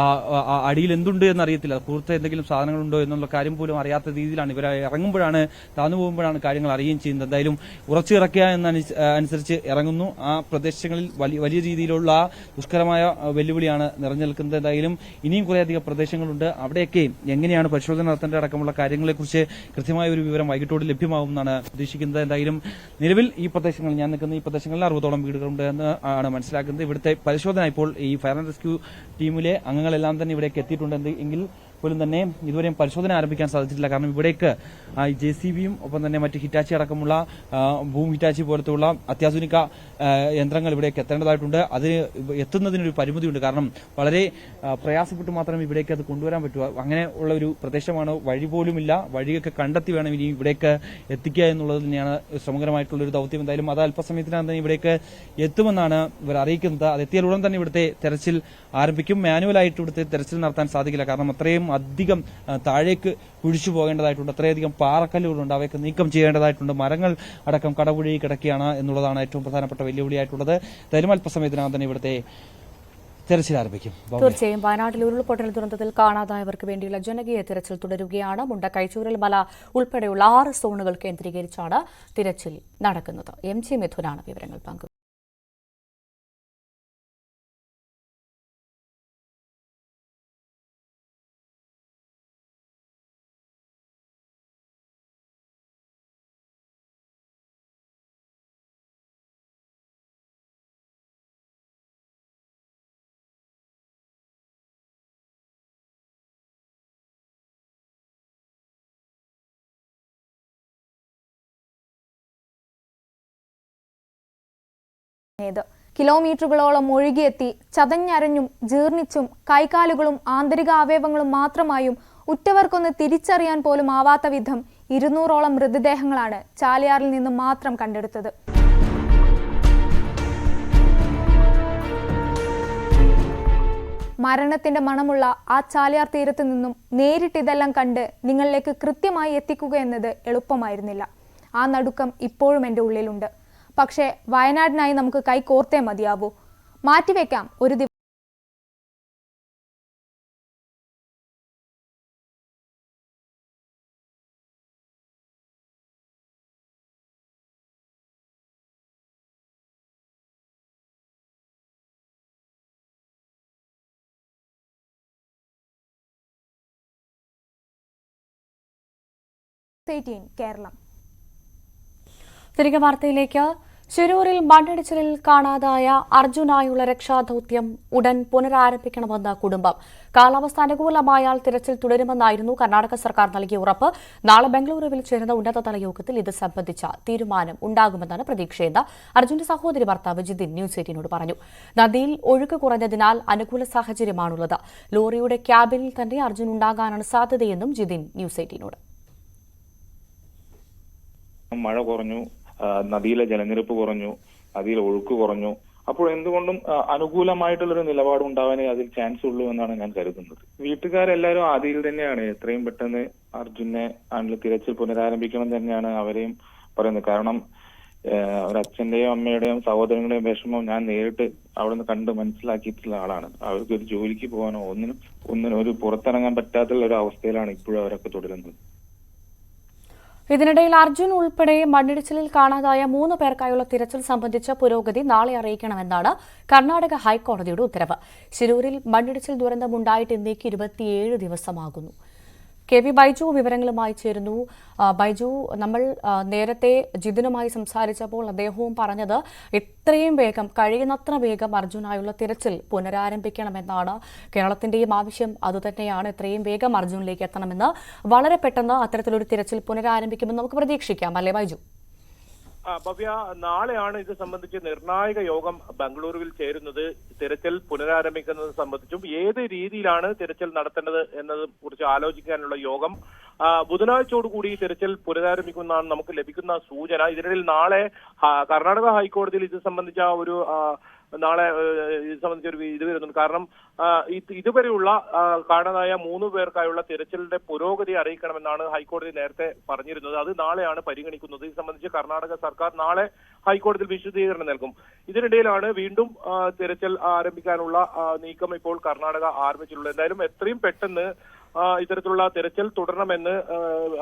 അടിയിൽ എന്തുണ്ട് എന്നറിയത്തില്ല, പുറത്ത് എന്തെങ്കിലും സാധനങ്ങളുണ്ടോ എന്നുള്ള കാര്യം പോലും അറിയാത്ത രീതിയിലാണ് ഇവർ ഇറങ്ങുമ്പോഴാണ്, താന്നു പോകുമ്പോഴാണ് കാര്യങ്ങൾ അറിയുകയും ചെയ്യുന്നത്. എന്തായാലും ഉറച്ചിറക്കുക എന്നനുസരിച്ച് ഇറങ്ങുന്നു. ആ പ്രദേശങ്ങളിൽ വലിയ രീതിയിലുള്ള ദുഷ്കരമായ വെല്ലുവിളിയാണ് നിറഞ്ഞു നിൽക്കുന്നത്. എന്തായാലും ഇനിയും കുറേയധികം പ്രദേശങ്ങളുണ്ട്. അവിടെയൊക്കെ എങ്ങനെയാണ് പരിശോധന നടത്തേണ്ട അടക്കമുള്ള കാര്യങ്ങളെക്കുറിച്ച് കൃത്യമായ ഒരു വിവരം വൈകിട്ടോട് ലഭ്യമാകുമെന്നാണ് പ്രതീക്ഷിക്കുന്നത്. എന്തായാലും നിലവിൽ ഈ പ്രദേശങ്ങളിൽ ഞാൻ ഈ പ്രദേശങ്ങളിൽ 60ഓളം വീടുകളുണ്ട് എന്ന് ആണ് മനസ്സിലാക്കുന്നത്. ഇവിടുത്തെ പരിശോധന ഇപ്പോൾ ഈ ഫയർ ആൻഡ് റെസ്ക്യൂ ടീമിലെ അംഗങ്ങളെല്ലാം തന്നെ ഇവിടേക്ക് എത്തിയിട്ടുണ്ട്. എങ്കിൽ പോലും തന്നെ ഇതുവരെയും പരിശോധന ആരംഭിക്കാൻ സാധിച്ചിട്ടില്ല. കാരണം ഇവിടേക്ക് JCBയും ഒപ്പം തന്നെ മറ്റ് ഹിറ്റാച്ചി അടക്കമുള്ള ഭൂമി ഹിറ്റാച്ചി പോലത്തെയുള്ള അത്യാധുനിക യന്ത്രങ്ങൾ ഇവിടേക്ക് എത്തേണ്ടതായിട്ടുണ്ട്. അത് എത്തുന്നതിനൊരു പരിമിതിയുണ്ട്. കാരണം വളരെ പ്രയാസപ്പെട്ട് മാത്രമേ ഇവിടേക്ക് അത് കൊണ്ടുവരാൻ പറ്റൂ. അങ്ങനെ ഉള്ള ഒരു പ്രദേശമാണ്. വഴി പോലുമില്ല. വഴിയൊക്കെ കണ്ടെത്തി വേണം ഇനി ഇവിടേക്ക് എത്തിക്കുക എന്നുള്ളത് തന്നെയാണ് ശ്രമകരമായിട്ടുള്ള ഒരു ദൌത്യം. എന്തായാലും അത് അല്പസമയത്തിനകം തന്നെ ഇവിടേക്ക് എത്തുമെന്നാണ് ഇവർ അറിയിക്കുന്നത്. അത് എത്തിയാൽ ഉടൻ തന്നെ ഇവിടുത്തെ തെരച്ചിൽ ആരംഭിക്കും. മാനുവലായിട്ട് ഇവിടുത്തെ തെരച്ചിൽ നടത്താൻ സാധിക്കില്ല. കാരണം അത്രയും അധികം താഴേക്ക് കുഴിച്ചു പോകേണ്ടതായിട്ടുണ്ട്. അത്രയധികം പാറക്കല്ലുകളുണ്ട്, അവയൊക്കെ നീക്കം ചെയ്യേണ്ടതായിട്ടുണ്ട്. മരങ്ങൾ അടക്കം കടപുഴി കിടക്കുകയാണ് എന്നുള്ളതാണ് ഏറ്റവും പ്രധാനപ്പെട്ട വെല്ലുവിളിയായിട്ടുള്ളത്. എന്തായാലും അല്പസമയത്തിനകം തന്നെ ഇവിടുത്തെ തെരച്ചിൽ ആരംഭിക്കും. തീർച്ചയായും വയനാട്ടിൽ ഉരുൾപൊട്ടൽ ദുരന്തത്തിൽ കാണാതായവർക്ക് വേണ്ടിയുള്ള ജനകീയ തിരച്ചിൽ തുടരുകയാണ്. മുണ്ടക്കൈ ചൂരൽമല ഉൾപ്പെടെയുള്ള 6 സോണുകൾ കേന്ദ്രീകരിച്ചാണ് തിരച്ചിൽ നടക്കുന്നത്. MG മിഥുനാണ് വിവരങ്ങൾ പങ്കുവെച്ചത്. കിലോമീറ്ററുകളോളം ഒഴുകിയെത്തി ചതഞ്ഞരഞ്ഞും ജീർണിച്ചും കൈകാലുകളും ആന്തരിക അവയവങ്ങളും മാത്രമായും ഉറ്റവർക്കൊന്ന് തിരിച്ചറിയാൻ പോലും ആവാത്ത വിധം 200ഓളം മൃതദേഹങ്ങളാണ് ചാലിയാറിൽ നിന്നും മാത്രം കണ്ടെടുത്തത്. മരണത്തിന്റെ മണമുള്ള ആ ചാലിയാർ തീരത്തു നിന്നും നേരിട്ട് ഇതെല്ലാം കണ്ട് നിങ്ങളിലേക്ക് കൃത്യമായി എത്തിക്കുക എന്നത് എളുപ്പമായിരുന്നില്ല. ആ നടുക്കം ഇപ്പോഴും എൻ്റെ ഉള്ളിലുണ്ട്. പക്ഷേ വയനാടിനായി നമുക്ക് കൈകോർത്തേ മതിയാവൂ. മാറ്റിവെക്കാം ഒരു ദിവസം. കേരളം. തിരികെ വാർത്തയിലേക്ക്. ശിരൂരിൽ മണ്ണിടിച്ചിലിൽ കാണാതായ അർജുനായുള്ള രക്ഷാദൌത്യം ഉടൻ പുനരാരംഭിക്കണമെന്ന് കുടുംബം. കാലാവസ്ഥ അനുകൂലമായാൽ തിരച്ചിൽ തുടരുമെന്നായിരുന്നു കർണാടക സർക്കാർ നൽകിയ ഉറപ്പ്. നാളെ ബംഗളൂരുവിൽ ചേരുന്ന ഉന്നതതല യോഗത്തിൽ ഇത് സംബന്ധിച്ച തീരുമാനം ഉണ്ടാകുമെന്നാണ് പ്രതീക്ഷയെന്ന് അർജുന്റെ സഹോദരി ഭർത്താവ് ജിതിൻ ന്യൂസ് 18നോട് പറഞ്ഞു. നദിയിൽ ഒഴുക്ക് കുറഞ്ഞതിനാൽ അനുകൂല സാഹചര്യമാണുള്ളത്. ലോറിയുടെ ക്യാബിനിൽ തന്നെ അർജുൻ ഉണ്ടാകാനാണ് സാധ്യതയെന്നും ജിതിൻ ന്യൂസ് 18നോട്. മഴ കുറഞ്ഞു, നദിയിലെ ജലനിരപ്പ് കുറഞ്ഞു, നദിയിലെ ഒഴുക്ക് കുറഞ്ഞു. അപ്പോൾ എന്തുകൊണ്ടും അനുകൂലമായിട്ടുള്ളൊരു നിലപാട് ഉണ്ടാവാനേ അതിൽ ചാൻസ് ഉള്ളൂ എന്നാണ് ഞാൻ കരുതുന്നത്. വീട്ടുകാരെല്ലാവരും ആദിയിൽ തന്നെയാണ് എത്രയും പെട്ടെന്ന് അർജുനെ തിരച്ചിൽ പുനരാരംഭിക്കണം തന്നെയാണ് അവരെയും പറയുന്നത്. കാരണം ഒരച്ഛന്റെയും അമ്മയുടെയും സഹോദരങ്ങളുടെയും വിഷമം ഞാൻ നേരിട്ട് അവിടെ നിന്ന് കണ്ട് മനസ്സിലാക്കിയിട്ടുള്ള ആളാണ്. അവർക്ക് ഒരു ജോലിക്ക് പോകാനോ ഒന്നിനും ഒരു പുറത്തിറങ്ങാൻ പറ്റാത്തുള്ള ഒരു അവസ്ഥയിലാണ് ഇപ്പോഴും അവരൊക്കെ തുടരുന്നത്. ഇതിനിടയിൽ അർജുൻ ഉൾപ്പെടെ മണ്ണിടിച്ചിലിൽ കാണാതായ 3 പേർക്കായുള്ള തിരച്ചിൽ സംബന്ധിച്ച പുരോഗതി നാളെ അറിയിക്കണമെന്നാണ് കർണാടക ഹൈക്കോടതിയുടെ ഉത്തരവ്. ശിരൂരിൽ മണ്ണിടിച്ചിൽ ദുരന്തമുണ്ടായിട്ട് ഇന്നേക്ക് 27 ദിവസമാകുന്നു. കെ വി ബൈജു വിവരങ്ങളുമായി ചേരുന്നു. ബൈജു, നമ്മൾ നേരത്തെ ജിതിനുമായി സംസാരിച്ചപ്പോൾ അദ്ദേഹവും പറഞ്ഞത് എത്രയും വേഗം കഴിയുന്നത്ര വേഗം അർജുനായുള്ള തിരച്ചിൽ പുനരാരംഭിക്കണമെന്നാണ്. കേരളത്തിന്റെയും ആവശ്യം അതുതന്നെയാണ്. എത്രയും വേഗം അർജുനിലേക്ക് എത്തണമെന്ന്. വളരെ പെട്ടെന്ന് അത്തരത്തിലൊരു തിരച്ചിൽ പുനരാരംഭിക്കുമെന്ന് നമുക്ക് പ്രതീക്ഷിക്കാം, അല്ലേ ബൈജു? ഭവ്യ, നാളെയാണ് ഇത് സംബന്ധിച്ച് നിർണായക യോഗം ബംഗളൂരുവിൽ ചേരുന്നത്. തിരച്ചിൽ പുനരാരംഭിക്കുന്നത് സംബന്ധിച്ചും ഏത് രീതിയിലാണ് തിരച്ചിൽ നടത്തേണ്ടത് എന്നതിനെ കുറിച്ച് ആലോചിക്കാനുള്ള യോഗം ബുധനാഴ്ചയോടുകൂടി തിരച്ചിൽ പുനരാരംഭിക്കുമെന്നാണ് നമുക്ക് ലഭിക്കുന്ന സൂചന. ഇതിനിടയിൽ നാളെ കർണാടക ഹൈക്കോടതിയിൽ ഇത് സംബന്ധിച്ച ഒരു നാളെ ഇത് സംബന്ധിച്ചൊരു ഇത് വരുന്നുണ്ട്. കാരണം ഇതുവരെയുള്ള കാണാതായ 3 പേർക്കായുള്ള തിരച്ചിലിന്റെ പുരോഗതി അറിയിക്കണമെന്നാണ് ഹൈക്കോടതി നേരത്തെ പറഞ്ഞിരുന്നത്. അത് നാളെയാണ് പരിഗണിക്കുന്നത്. ഇത് സംബന്ധിച്ച് കർണാടക സർക്കാർ നാളെ ഹൈക്കോടതിയിൽ വിശദീകരണം നൽകും. ഇതിനിടയിലാണ് വീണ്ടും തിരച്ചിൽ ആരംഭിക്കാനുള്ള നീക്കം ഇപ്പോൾ കർണാടക ആരംഭിച്ചിട്ടുള്ളത്. എന്തായാലും എത്രയും പെട്ടെന്ന് ഇത്തരത്തിലുള്ള തിരച്ചിൽ തുടരണമെന്ന്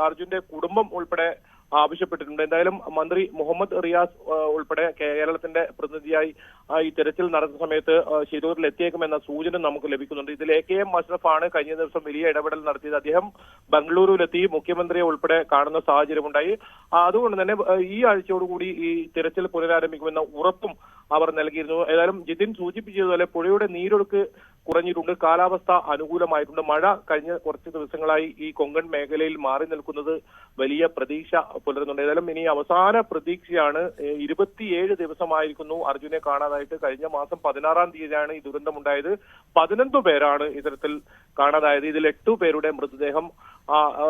അർജുന്റെ കുടുംബം ഉൾപ്പെടെ ആവശ്യപ്പെട്ടിട്ടുണ്ട്. എന്തായാലും മന്ത്രി മുഹമ്മദ് റിയാസ് ഉൾപ്പെടെ കേരളത്തിന്റെ പ്രതിനിധിയായി ഈ തെരച്ചിൽ നടത്തുന്ന സമയത്ത് ശിരൂരിൽ എത്തിയേക്കുമെന്ന സൂചന നമുക്ക് ലഭിക്കുന്നുണ്ട്. ഇതിൽ AK-M അഷ്റഫാണ് കഴിഞ്ഞ ദിവസം വലിയ ഇടപെടൽ നടത്തിയത്. അദ്ദേഹം ബംഗളൂരുവിലെത്തി മുഖ്യമന്ത്രിയെ ഉൾപ്പെടെ കാണുന്ന സാഹചര്യമുണ്ടായി. അതുകൊണ്ട് തന്നെ ഈ ആഴ്ചയോടുകൂടി ഈ തിരച്ചിൽ പുനരാരംഭിക്കുമെന്ന ഉറപ്പും അവർ നൽകിയിരുന്നു. ഏതായാലും ജിതിൻ സൂചിപ്പിച്ചതുപോലെ പുഴയുടെ നീരൊഴുക്ക് കുറഞ്ഞിട്ടുണ്ട്, കാലാവസ്ഥ അനുകൂലമായിട്ടുണ്ട്. മഴ കഴിഞ്ഞ കുറച്ച് ദിവസങ്ങളായി ഈ കൊങ്കൺ മേഖലയിൽ മാറി നിൽക്കുന്നത് വലിയ പ്രതീക്ഷ പുലരുന്നുണ്ട്. ഏതായാലും ഇനി അവസാന പ്രതീക്ഷയാണ്. 27 ദിവസമായിരിക്കുന്നു അർജുനെ കാണാതായിട്ട്. കഴിഞ്ഞ മാസം 16-ാം തീയതിയാണ് ഈ ദുരന്തമുണ്ടായത്. 11 പേരാണ് ഇത്തരത്തിൽ കാണാതായത്. ഇതിൽ 8 പേരുടെ മൃതദേഹം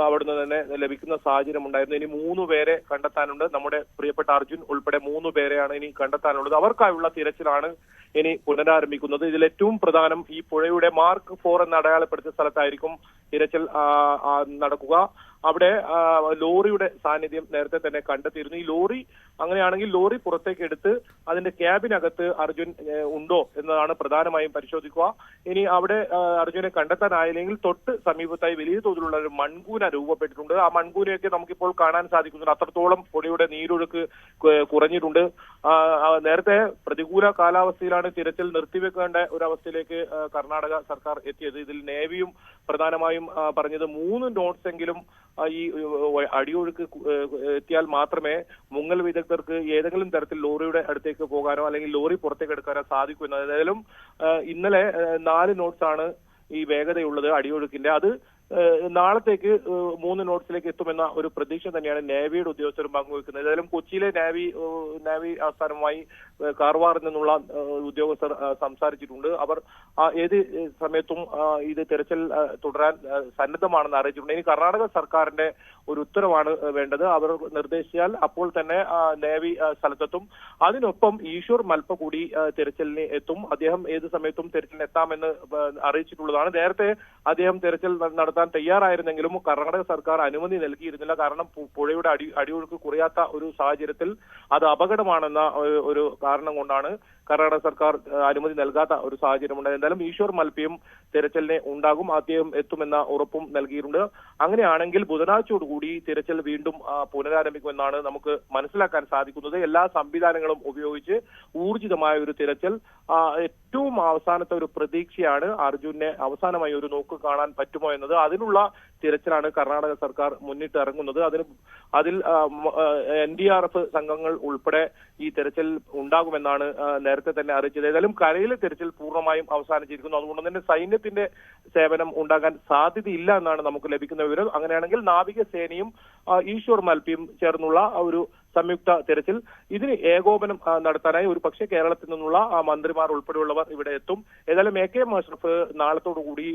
അവിടുന്ന് തന്നെ ലഭിക്കുന്ന സാഹചര്യം ഉണ്ടായിരുന്നു. ഇനി 3 പേരെ കണ്ടെത്താനുണ്ട്. നമ്മുടെ പ്രിയപ്പെട്ട അർജുൻ ഉൾപ്പെടെ 3 പേരെയാണ് ഇനി കണ്ടെത്താനുള്ളത്. അവർക്കായുള്ള തിരച്ചിലാണ് ഇനി പുനരാരംഭിക്കുന്നത്. ഇതിൽ ഏറ്റവും പ്രധാനം ഈ പുഴയുടെ മാർക്ക് 4 എന്ന് അടയാളപ്പെടുത്തിയ സ്ഥലത്തായിരിക്കും തിരച്ചിൽ നടക്കുക. അവിടെ ലോറിയുടെ സാന്നിധ്യം നേരത്തെ തന്നെ കണ്ടെത്തിയിരുന്നു. ഈ ലോറി അങ്ങനെയാണെങ്കിൽ ലോറി പുറത്തേക്ക് എടുത്ത് അതിന്റെ ക്യാബിനകത്ത് അർജുൻ ഉണ്ടോ എന്നതാണ് പ്രധാനമായും പരിശോധിക്കുക. ഇനി അവിടെ അർജുനെ കണ്ടെത്താനായില്ലെങ്കിൽ തൊട്ട് സമീപത്തായി വലിയ തോതിലുള്ള ഒരു മൺകൂന രൂപപ്പെട്ടിട്ടുണ്ട്. ആ മൺകൂനയൊക്കെ നമുക്കിപ്പോൾ കാണാൻ സാധിക്കുന്നുണ്ട്. അത്രത്തോളം പുഴയുടെ നീരൊഴുക്ക് കുറഞ്ഞിട്ടുണ്ട്. നേരത്തെ പ്രതികൂല കാലാവസ്ഥയിലാണ് തിരച്ചിൽ നിർത്തിവെക്കേണ്ട ഒരു അവസ്ഥയിലേക്ക് കർണാടക സർക്കാർ എത്തിയത്. ഇതിൽ നേവിയും പ്രധാനമായും പറഞ്ഞത് 3 നോട്ട്സ് എങ്കിലും ഈ അടിയൊഴുക്ക് എത്തിയാൽ മാത്രമേ മുങ്ങൽ വിദഗ്ധർക്ക് ഏതെങ്കിലും തരത്തിൽ ലോറിയുടെ അടുത്തേക്ക് പോകാനോ അല്ലെങ്കിൽ ലോറി പുറത്തേക്ക് എടുക്കാനോ സാധിക്കൂ എന്നത്. ഏതായാലും ഇന്നലെ 4 നോട്ട്സ് ആണ് ഈ വേഗതയുള്ളത് അടിയൊഴുക്കിന്റെ. അത് നാളത്തേക്ക് 3 നോട്ട്സിലേക്ക് എത്തുമെന്ന ഒരു പ്രതീക്ഷ തന്നെയാണ് നേവിയുടെ ഉദ്യോഗസ്ഥരും പങ്കുവെക്കുന്നത്. ഏതായാലും കൊച്ചിയിലെ നേവി ആസ്ഥാനമായി കാർവാറിൽ നിന്നുള്ള ഉദ്യോഗസ്ഥർ സംസാരിച്ചിട്ടുണ്ട്. അവർ ഏത് സമയത്തും ഇത് തെരച്ചിൽ തുടരാൻ സന്നദ്ധമാണെന്ന് അറിയിച്ചിട്ടുണ്ട്. ഇനി കർണാടക സർക്കാരിന്റെ ഒരു ഉത്തരവാണ് വേണ്ടത്. അവർ നിർദ്ദേശിച്ചാൽ അപ്പോൾ തന്നെ നേവി സ്ഥലത്തെത്തും. അതിനൊപ്പം ഈശ്വർ മൽപ്പ കൂടി തെരച്ചിലിന് എത്തും. അദ്ദേഹം ഏത് സമയത്തും തെരച്ചിലിന് എത്താമെന്ന് അറിയിച്ചിട്ടുള്ളതാണ്. നേരത്തെ അദ്ദേഹം തെരച്ചിൽ നടത്താൻ തയ്യാറായിരുന്നെങ്കിലും കർണാടക സർക്കാർ അനുമതി നൽകിയിരുന്നില്ല. കാരണം പുഴയുടെ അടിയൊഴുക്ക് കുറയാത്ത ഒരു സാഹചര്യത്തിൽ അത് അപകടമാണെന്ന ഒരു കാരണം കൊണ്ടാണ് കർണാടക സർക്കാർ അനുമതി നൽകാത്ത ഒരു സാഹചര്യമുണ്ടായത്. എന്തായാലും ഈശ്വർ മൽപ്പയും തിരച്ചിലിനെ ഉണ്ടാകും. അദ്ദേഹം എത്തുമെന്ന ഉറപ്പും നൽകിയിട്ടുണ്ട്. അങ്ങനെയാണെങ്കിൽ ബുധനാഴ്ചയോടുകൂടി തിരച്ചിൽ വീണ്ടും പുനരാരംഭിക്കുമെന്നാണ് നമുക്ക് മനസ്സിലാക്കാൻ സാധിക്കുന്നത്. എല്ലാ സംവിധാനങ്ങളും ഉപയോഗിച്ച് ഊർജിതമായ ഒരു തിരച്ചിൽ. ഏറ്റവും അവസാനത്തെ ഒരു പ്രതീക്ഷയാണ് അർജുനെ അവസാനമായി ഒരു നോക്ക് കാണാൻ പറ്റുമോ എന്നത്. അതിനുള്ള തിരച്ചിലാണ് കർണാടക സർക്കാർ മുന്നിട്ട് ഇറങ്ങുന്നത്. അതിൽ NDRF സംഘങ്ങൾ ഉൾപ്പെടെ ഈ തിരച്ചിൽ ഉണ്ടാകുമെന്നാണ് നേരത്തെ തന്നെ അറിയിച്ചത്. ഏതായാലും കരയിലെ തിരച്ചിൽ പൂർണ്ണമായും അവസാനിച്ചിരിക്കുന്നു. അതുകൊണ്ട് തന്നെ സൈന്യത്തിന്റെ സേവനം ഉണ്ടാകാൻ സാധ്യതയില്ല എന്നാണ് നമുക്ക് ലഭിക്കുന്ന വിവരം. അങ്ങനെയാണെങ്കിൽ നാവികസേനയും ഈശ്വർ മൽപ്പിയും ചേർന്നുള്ള ഒരു സംയുക്ത തിരച്ചിൽ ഇതിന് ഏകോപനം നടത്താനായി ഒരു പക്ഷേ കേരളത്തിൽ നിന്നുള്ള മന്ത്രിമാർ ഉൾപ്പെടെയുള്ളവർ ഇവിടെ എത്തും. ഏതായാലും AK അഷ്റഫ് നാളത്തോടുകൂടി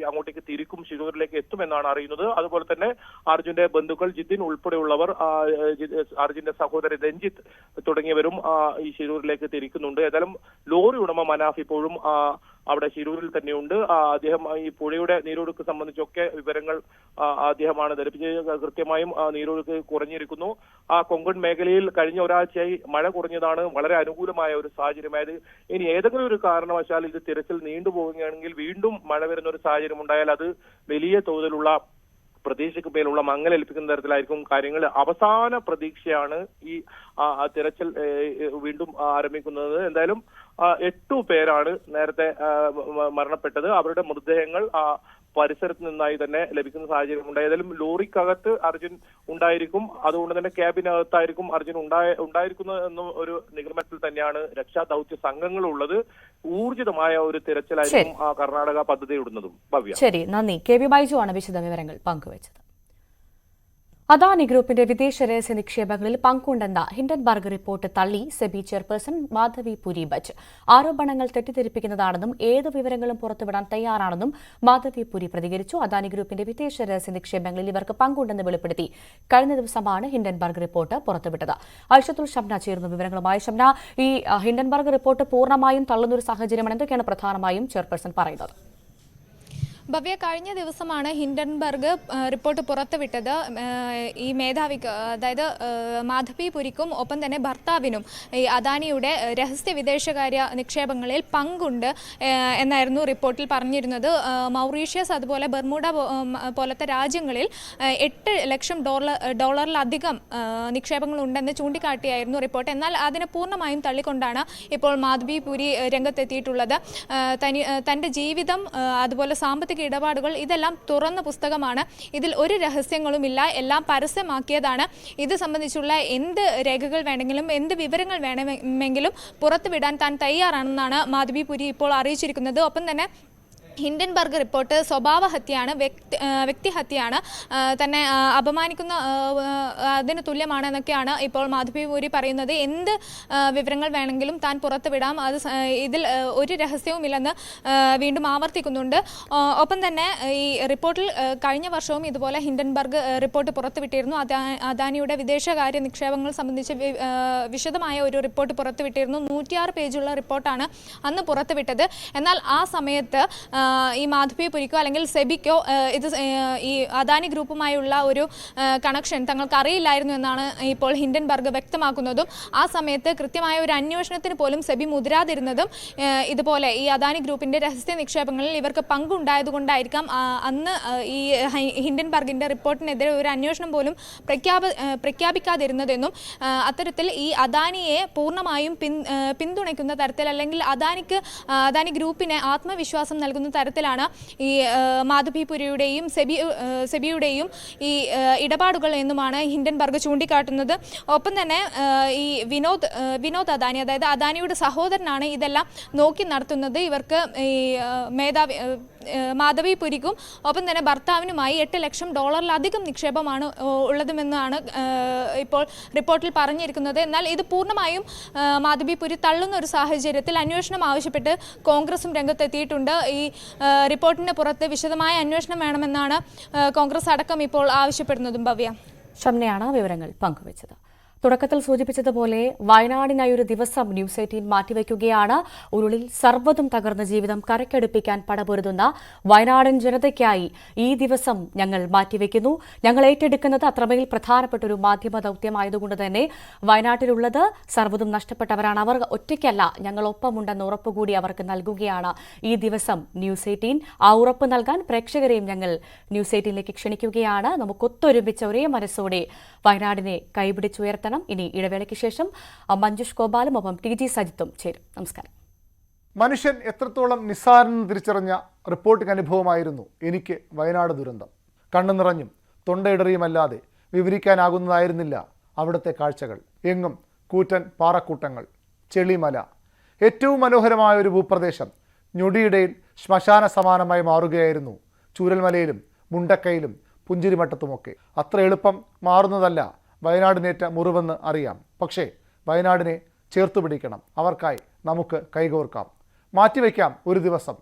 അങ്ങോട്ടേക്ക് തിരിക്കും, ശിരൂരിലേക്ക് എത്തുമെന്നാണ് അറിയുന്നത്. അതുപോലെ തന്നെ അർജുന്റെ ബന്ധുക്കൾ ജിതിൻ ഉൾപ്പെടെയുള്ളവർ, അർജുന്റെ സഹോദരൻ രഞ്ജിത്ത് തുടങ്ങിയവരും ഈ ശിരൂരിലേക്ക് തിരിക്കുന്നുണ്ട്. ഏതായാലും ലോറി ഉടമ മനാഫ് ഇപ്പോഴും അവിടെ ശിരൂരിൽ തന്നെയുണ്ട്. അദ്ദേഹം ഈ പുഴയുടെ നീരൊഴുക്ക് സംബന്ധിച്ചൊക്കെ വിവരങ്ങൾ അദ്ദേഹമാണ് ധരിപ്പിച്ചത്. കൃത്യമായും നീരൊഴുക്ക് കുറഞ്ഞിരിക്കുന്നു. കൊങ്കൺ മേഖലയിൽ കഴിഞ്ഞ ഒരാഴ്ചയായി മഴ കുറഞ്ഞതാണ് വളരെ അനുകൂലമായ ഒരു സാഹചര്യമായത്. ഇനി ഏതെങ്കിലും ഒരു കാരണവശാൽ ഇത് തിരച്ചിൽ നീണ്ടുപോവുകയാണെങ്കിൽ വീണ്ടും മഴ വരുന്ന ഒരു സാഹചര്യം ഉണ്ടായാൽ അത് വലിയ തോതിലുള്ള പ്രതീക്ഷയ്ക്ക് മേലുള്ള മങ്ങലേൽപ്പിക്കുന്ന തരത്തിലായിരിക്കും കാര്യങ്ങൾ. അവസാന പ്രതീക്ഷയാണ് ഈ തിരച്ചിൽ വീണ്ടും ആരംഭിക്കുന്നത്. എന്തായാലും 8 പേരാണ് നേരത്തെ മരണപ്പെട്ടത്. അവരുടെ മൃതദേഹങ്ങൾ പരിസരത്ത് നിന്നായി തന്നെ ലഭിക്കുന്ന സാഹചര്യം ഉണ്ട്. ഏതായാലും ലോറിക്കകത്ത് അർജുൻ ഉണ്ടായിരിക്കും, അതുകൊണ്ട് തന്നെ ക്യാബിനകത്തായിരിക്കും അർജുൻ ഉണ്ടായിരിക്കുന്നത് എന്ന ഒരു നിഗമനത്തിൽ തന്നെയാണ് രക്ഷാ ദൗത്യ സംഘങ്ങളുള്ളത്. ഊർജിതമായ ഒരു തിരച്ചിലായിരിക്കും കർണാടക പദ്ധതി ഇടുന്നതും. ഭവ്യ, ശരി, നന്ദി. KB ബൈജു ആണ് വിശദവിവരങ്ങൾ പങ്കുവച്ചത്. അദാനി ഗ്രൂപ്പിന്റെ വിദേശ രഹസ്യ നിക്ഷേപങ്ങളിൽ പങ്കുണ്ടെന്ന ഹിൻഡൻബർഗ് റിപ്പോർട്ട് തള്ളി സെബി ചെയർപേഴ്സൺ മാധവി പുരി ബച്ച്. ആരോപണങ്ങൾ തെറ്റിദ്ധരിപ്പിക്കുന്നതാണെന്നും ഏത് വിവരങ്ങളും പുറത്തുവിടാൻ തയ്യാറാണെന്നും മാധവി പുരി പ്രതികരിച്ചു. അദാനി ഗ്രൂപ്പിന്റെ വിദേശ രഹസ്യ നിക്ഷേപങ്ങളിൽ ഇവർക്ക് പങ്കുണ്ടെന്ന് വെളിപ്പെടുത്തി കഴിഞ്ഞ ദിവസമാണ് ഹിൻഡൻബർഗ് റിപ്പോർട്ട് പുറത്തുവിട്ടത്. ഐഷത്തുൽ ഷംന ചേർന്നു വിവരങ്ങളുമായി. ഷംന, ഈ ഹിൻഡൻബർഗ് റിപ്പോർട്ട് പൂർണ്ണമായും തള്ളുന്നൊരു സാഹചര്യമാണ്. എന്തൊക്കെയാണ് പ്രധാനമായും ചെയർപേഴ്സൺ പറയുന്നത്? ഭവ്യ, കഴിഞ്ഞ ദിവസമാണ് ഹിൻഡൻബർഗ് റിപ്പോർട്ട് പുറത്തുവിട്ടത്. ഈ മേധാവിക്ക്, അതായത് മാധവി പുരിക്കും ഒപ്പം തന്നെ ഭർത്താവിനും ഈ അദാനിയുടെ രഹസ്യ വിദേശകാര്യ നിക്ഷേപങ്ങളിൽ പങ്കുണ്ട് എന്നായിരുന്നു റിപ്പോർട്ടിൽ പറഞ്ഞിരുന്നത്. മൗറീഷ്യസ് അതുപോലെ ബർമുഡ പോലത്തെ രാജ്യങ്ങളിൽ $8 ലക്ഷം ഡോളറിലധികം നിക്ഷേപങ്ങളുണ്ടെന്ന് ചൂണ്ടിക്കാട്ടിയായിരുന്നു റിപ്പോർട്ട്. എന്നാൽ അതിനെ പൂർണ്ണമായും തള്ളിക്കൊണ്ടാണ് ഇപ്പോൾ മാധവി പുരി രംഗത്തെത്തിയിട്ടുള്ളത്. തന്റെ ജീവിതം അതുപോലെ സാമ്പത്തിക ഇടപാടുകൾ ഇതെല്ലാം തുറന്ന പുസ്തകമാണ്. ഇതിൽ ഒരു രഹസ്യങ്ങളുമില്ല, എല്ലാം പരസ്യമാക്കിയതാണ്. ഇത് സംബന്ധിച്ചുള്ള എന്ത് രേഖകൾ വേണമെങ്കിലും എന്ത് വിവരങ്ങൾ വേണമെങ്കിലും പുറത്തുവിടാൻ താൻ തയ്യാറാണെന്നാണ് മാധവി പുരി ഇപ്പോൾ അറിയിച്ചിരിക്കുന്നത്. ഒപ്പം തന്നെ ഹിൻഡൻബർഗ് റിപ്പോർട്ട് സ്വഭാവഹത്യയാണ്, വ്യക്തിഹത്യയാണ്, തന്നെ അപമാനിക്കുന്ന അതിന് തുല്യമാണെന്നൊക്കെയാണ് ഇപ്പോൾ മാധവി പുരി പറയുന്നത്. എന്ത് വിവരങ്ങൾ വേണമെങ്കിലും താൻ പുറത്തുവിടാം, അത് ഇതിൽ ഒരു രഹസ്യവുമില്ലെന്ന് വീണ്ടും ആവർത്തിക്കുന്നുണ്ട്. ഒപ്പം തന്നെ ഈ റിപ്പോർട്ടിൽ കഴിഞ്ഞ വർഷവും ഇതുപോലെ ഹിൻഡൻബർഗ് റിപ്പോർട്ട് പുറത്തുവിട്ടിരുന്നു. അദാനിയുടെ വിദേശകാര്യ നിക്ഷേപങ്ങൾ സംബന്ധിച്ച് വിശദമായ ഒരു റിപ്പോർട്ട് പുറത്തുവിട്ടിരുന്നു. 106 പേജുള്ള റിപ്പോർട്ടാണ് അന്ന് പുറത്തുവിട്ടത്. എന്നാൽ ആ സമയത്ത് ഈ മാധവി പുരിക്കോ അല്ലെങ്കിൽ സെബിക്കോ ഇത് ഈ അദാനി ഗ്രൂപ്പുമായുള്ള ഒരു കണക്ഷൻ തങ്ങൾക്ക് അറിയില്ലായിരുന്നു എന്നാണ് ഇപ്പോൾ ഹിൻഡൻബർഗ് വ്യക്തമാക്കുന്നതും. ആ സമയത്ത് കൃത്യമായ ഒരു അന്വേഷണത്തിന് പോലും സെബി മുതിരാതിരുന്നതും ഇതുപോലെ ഈ അദാനി ഗ്രൂപ്പിന്റെ രഹസ്യ നിക്ഷേപങ്ങളിൽ ഇവർക്ക് പങ്കുണ്ടായതുകൊണ്ടായിരിക്കാം അന്ന് ഈ ഹിൻഡൻബർഗിന്റെ റിപ്പോർട്ടിനെതിരെ ഒരു അന്വേഷണം പോലും പ്രഖ്യാപിക്കാതിരുന്നതെന്നും അത്തരത്തിൽ ഈ അദാനിയെ പൂർണ്ണമായും പിന്തുണയ്ക്കുന്ന തരത്തിൽ അല്ലെങ്കിൽ അദാനി ഗ്രൂപ്പിന് ആത്മവിശ്വാസം നൽകുന്ന തരത്തിലാണ് ഈ മാധവി പുരിയുടെയും സെബിയുടെയും ഈ ഇടപാടുകൾ എന്നുമാണ് ഹിൻഡൻബർഗ് ചൂണ്ടിക്കാട്ടുന്നത്. ഒപ്പം തന്നെ ഈ വിനോദ് അദാനി, അതായത് അദാനിയുടെ സഹോദരനാണ് ഇതെല്ലാം നോക്കി നടത്തുന്നത്. ഇവർക്ക് ഈ മാധവി പുരിക്കും ഒപ്പം തന്നെ ഭർത്താവിനുമായി $8 ലക്ഷം നിക്ഷേപമാണ് ഉള്ളതുമെന്നാണ് ഇപ്പോൾ റിപ്പോർട്ടിൽ പറഞ്ഞിരിക്കുന്നത്. എന്നാൽ ഇത് പൂർണ്ണമായും മാധവി പുരി തള്ളുന്ന ഒരു സാഹചര്യത്തിൽ അന്വേഷണം ആവശ്യപ്പെട്ട് കോൺഗ്രസും രംഗത്തെത്തിയിട്ടുണ്ട്. ഈ റിപ്പോർട്ടിന് പുറത്ത് വിശദമായ അന്വേഷണം വേണമെന്നാണ് കോൺഗ്രസ് അടക്കം ഇപ്പോൾ ആവശ്യപ്പെടുന്നതും. ഭവ്യ, ഷംനയാണ് വിവരങ്ങൾ പങ്കുവച്ചത്. തുടക്കത്തിൽ സൂചിപ്പിച്ചതുപോലെ വയനാടിനായി ഒരു ദിവസം ന്യൂസ് 18 മാറ്റിവെക്കുകയാണ്. ഉരുളിൽ സർവ്വതും തകർന്ന ജീവിതം കരക്കടുപ്പിക്കാൻ പടപൊരുതുന്ന വയനാടൻ ജനതയ്ക്കായി ഈ ദിവസം ഞങ്ങൾ മാറ്റിവെക്കുന്നു. ഞങ്ങൾ ഏറ്റെടുക്കുന്നത് അത്രമേൽ പ്രധാനപ്പെട്ട ഒരു മാധ്യമ ദൌത്യമായതുകൊണ്ട് തന്നെ വയനാട്ടിലുള്ളത് സർവ്വതും നഷ്ടപ്പെട്ടവരാണ്. അവർ ഒറ്റയ്ക്കല്ല, ഞങ്ങൾ ഒപ്പമുണ്ടെന്ന ഉറപ്പുകൂടി അവർക്ക് നൽകുകയാണ് ഈ ദിവസം ന്യൂസ് 18. ആ ഉറപ്പ് നൽകാൻ പ്രേക്ഷകരെയും ഞങ്ങൾ ന്യൂസ് 18ലേക്ക് ക്ഷണിക്കുകയാണ്. നമുക്കൊത്തൊരുമിച്ച ഒരേ മനസ്സോടെ വയനാടിനെ കൈപിടിച്ചുയർത്തണം. ഇനി ഇടവേളയ്ക്ക് ശേഷം മഞ്ജുഷ് ഗോപാലും ഒപ്പം TG സജിത്തും ചേരും. നമസ്കാരം. മനുഷ്യൻ എത്രത്തോളം നിസ്സാരെന്ന് തിരിച്ചറിഞ്ഞ റിപ്പോർട്ടിംഗ് അനുഭവമായിരുന്നു എനിക്ക് വയനാട് ദുരന്തം. കണ്ണു നിറഞ്ഞും തൊണ്ടയിടറിയുമല്ലാതെ വിവരിക്കാനാകുന്നതായിരുന്നില്ല അവിടുത്തെ കാഴ്ചകൾ. എങ്ങും കൂറ്റൻ പാറക്കൂട്ടങ്ങൾ, ചെളിമല, ഏറ്റവും മനോഹരമായ ഒരു ഭൂപ്രദേശം ഞൊടിയിടയിൽ ശ്മശാന സമാനമായി മാറുകയായിരുന്നു ചൂരൽമലയിലും മുണ്ടക്കയിലും പുഞ്ചിരിമട്ടത്തുമൊക്കെ. അത്ര എളുപ്പം മാറുന്നതല്ല വയനാടിനേറ്റ മുറിവെന്ന് അറിയാം. പക്ഷേ വയനാടിനെ ചേർത്തു പിടിക്കണം. അവർക്കായി നമുക്ക് കൈകോർക്കാം. മാറ്റിവെക്കാം ഒരു ദിവസം.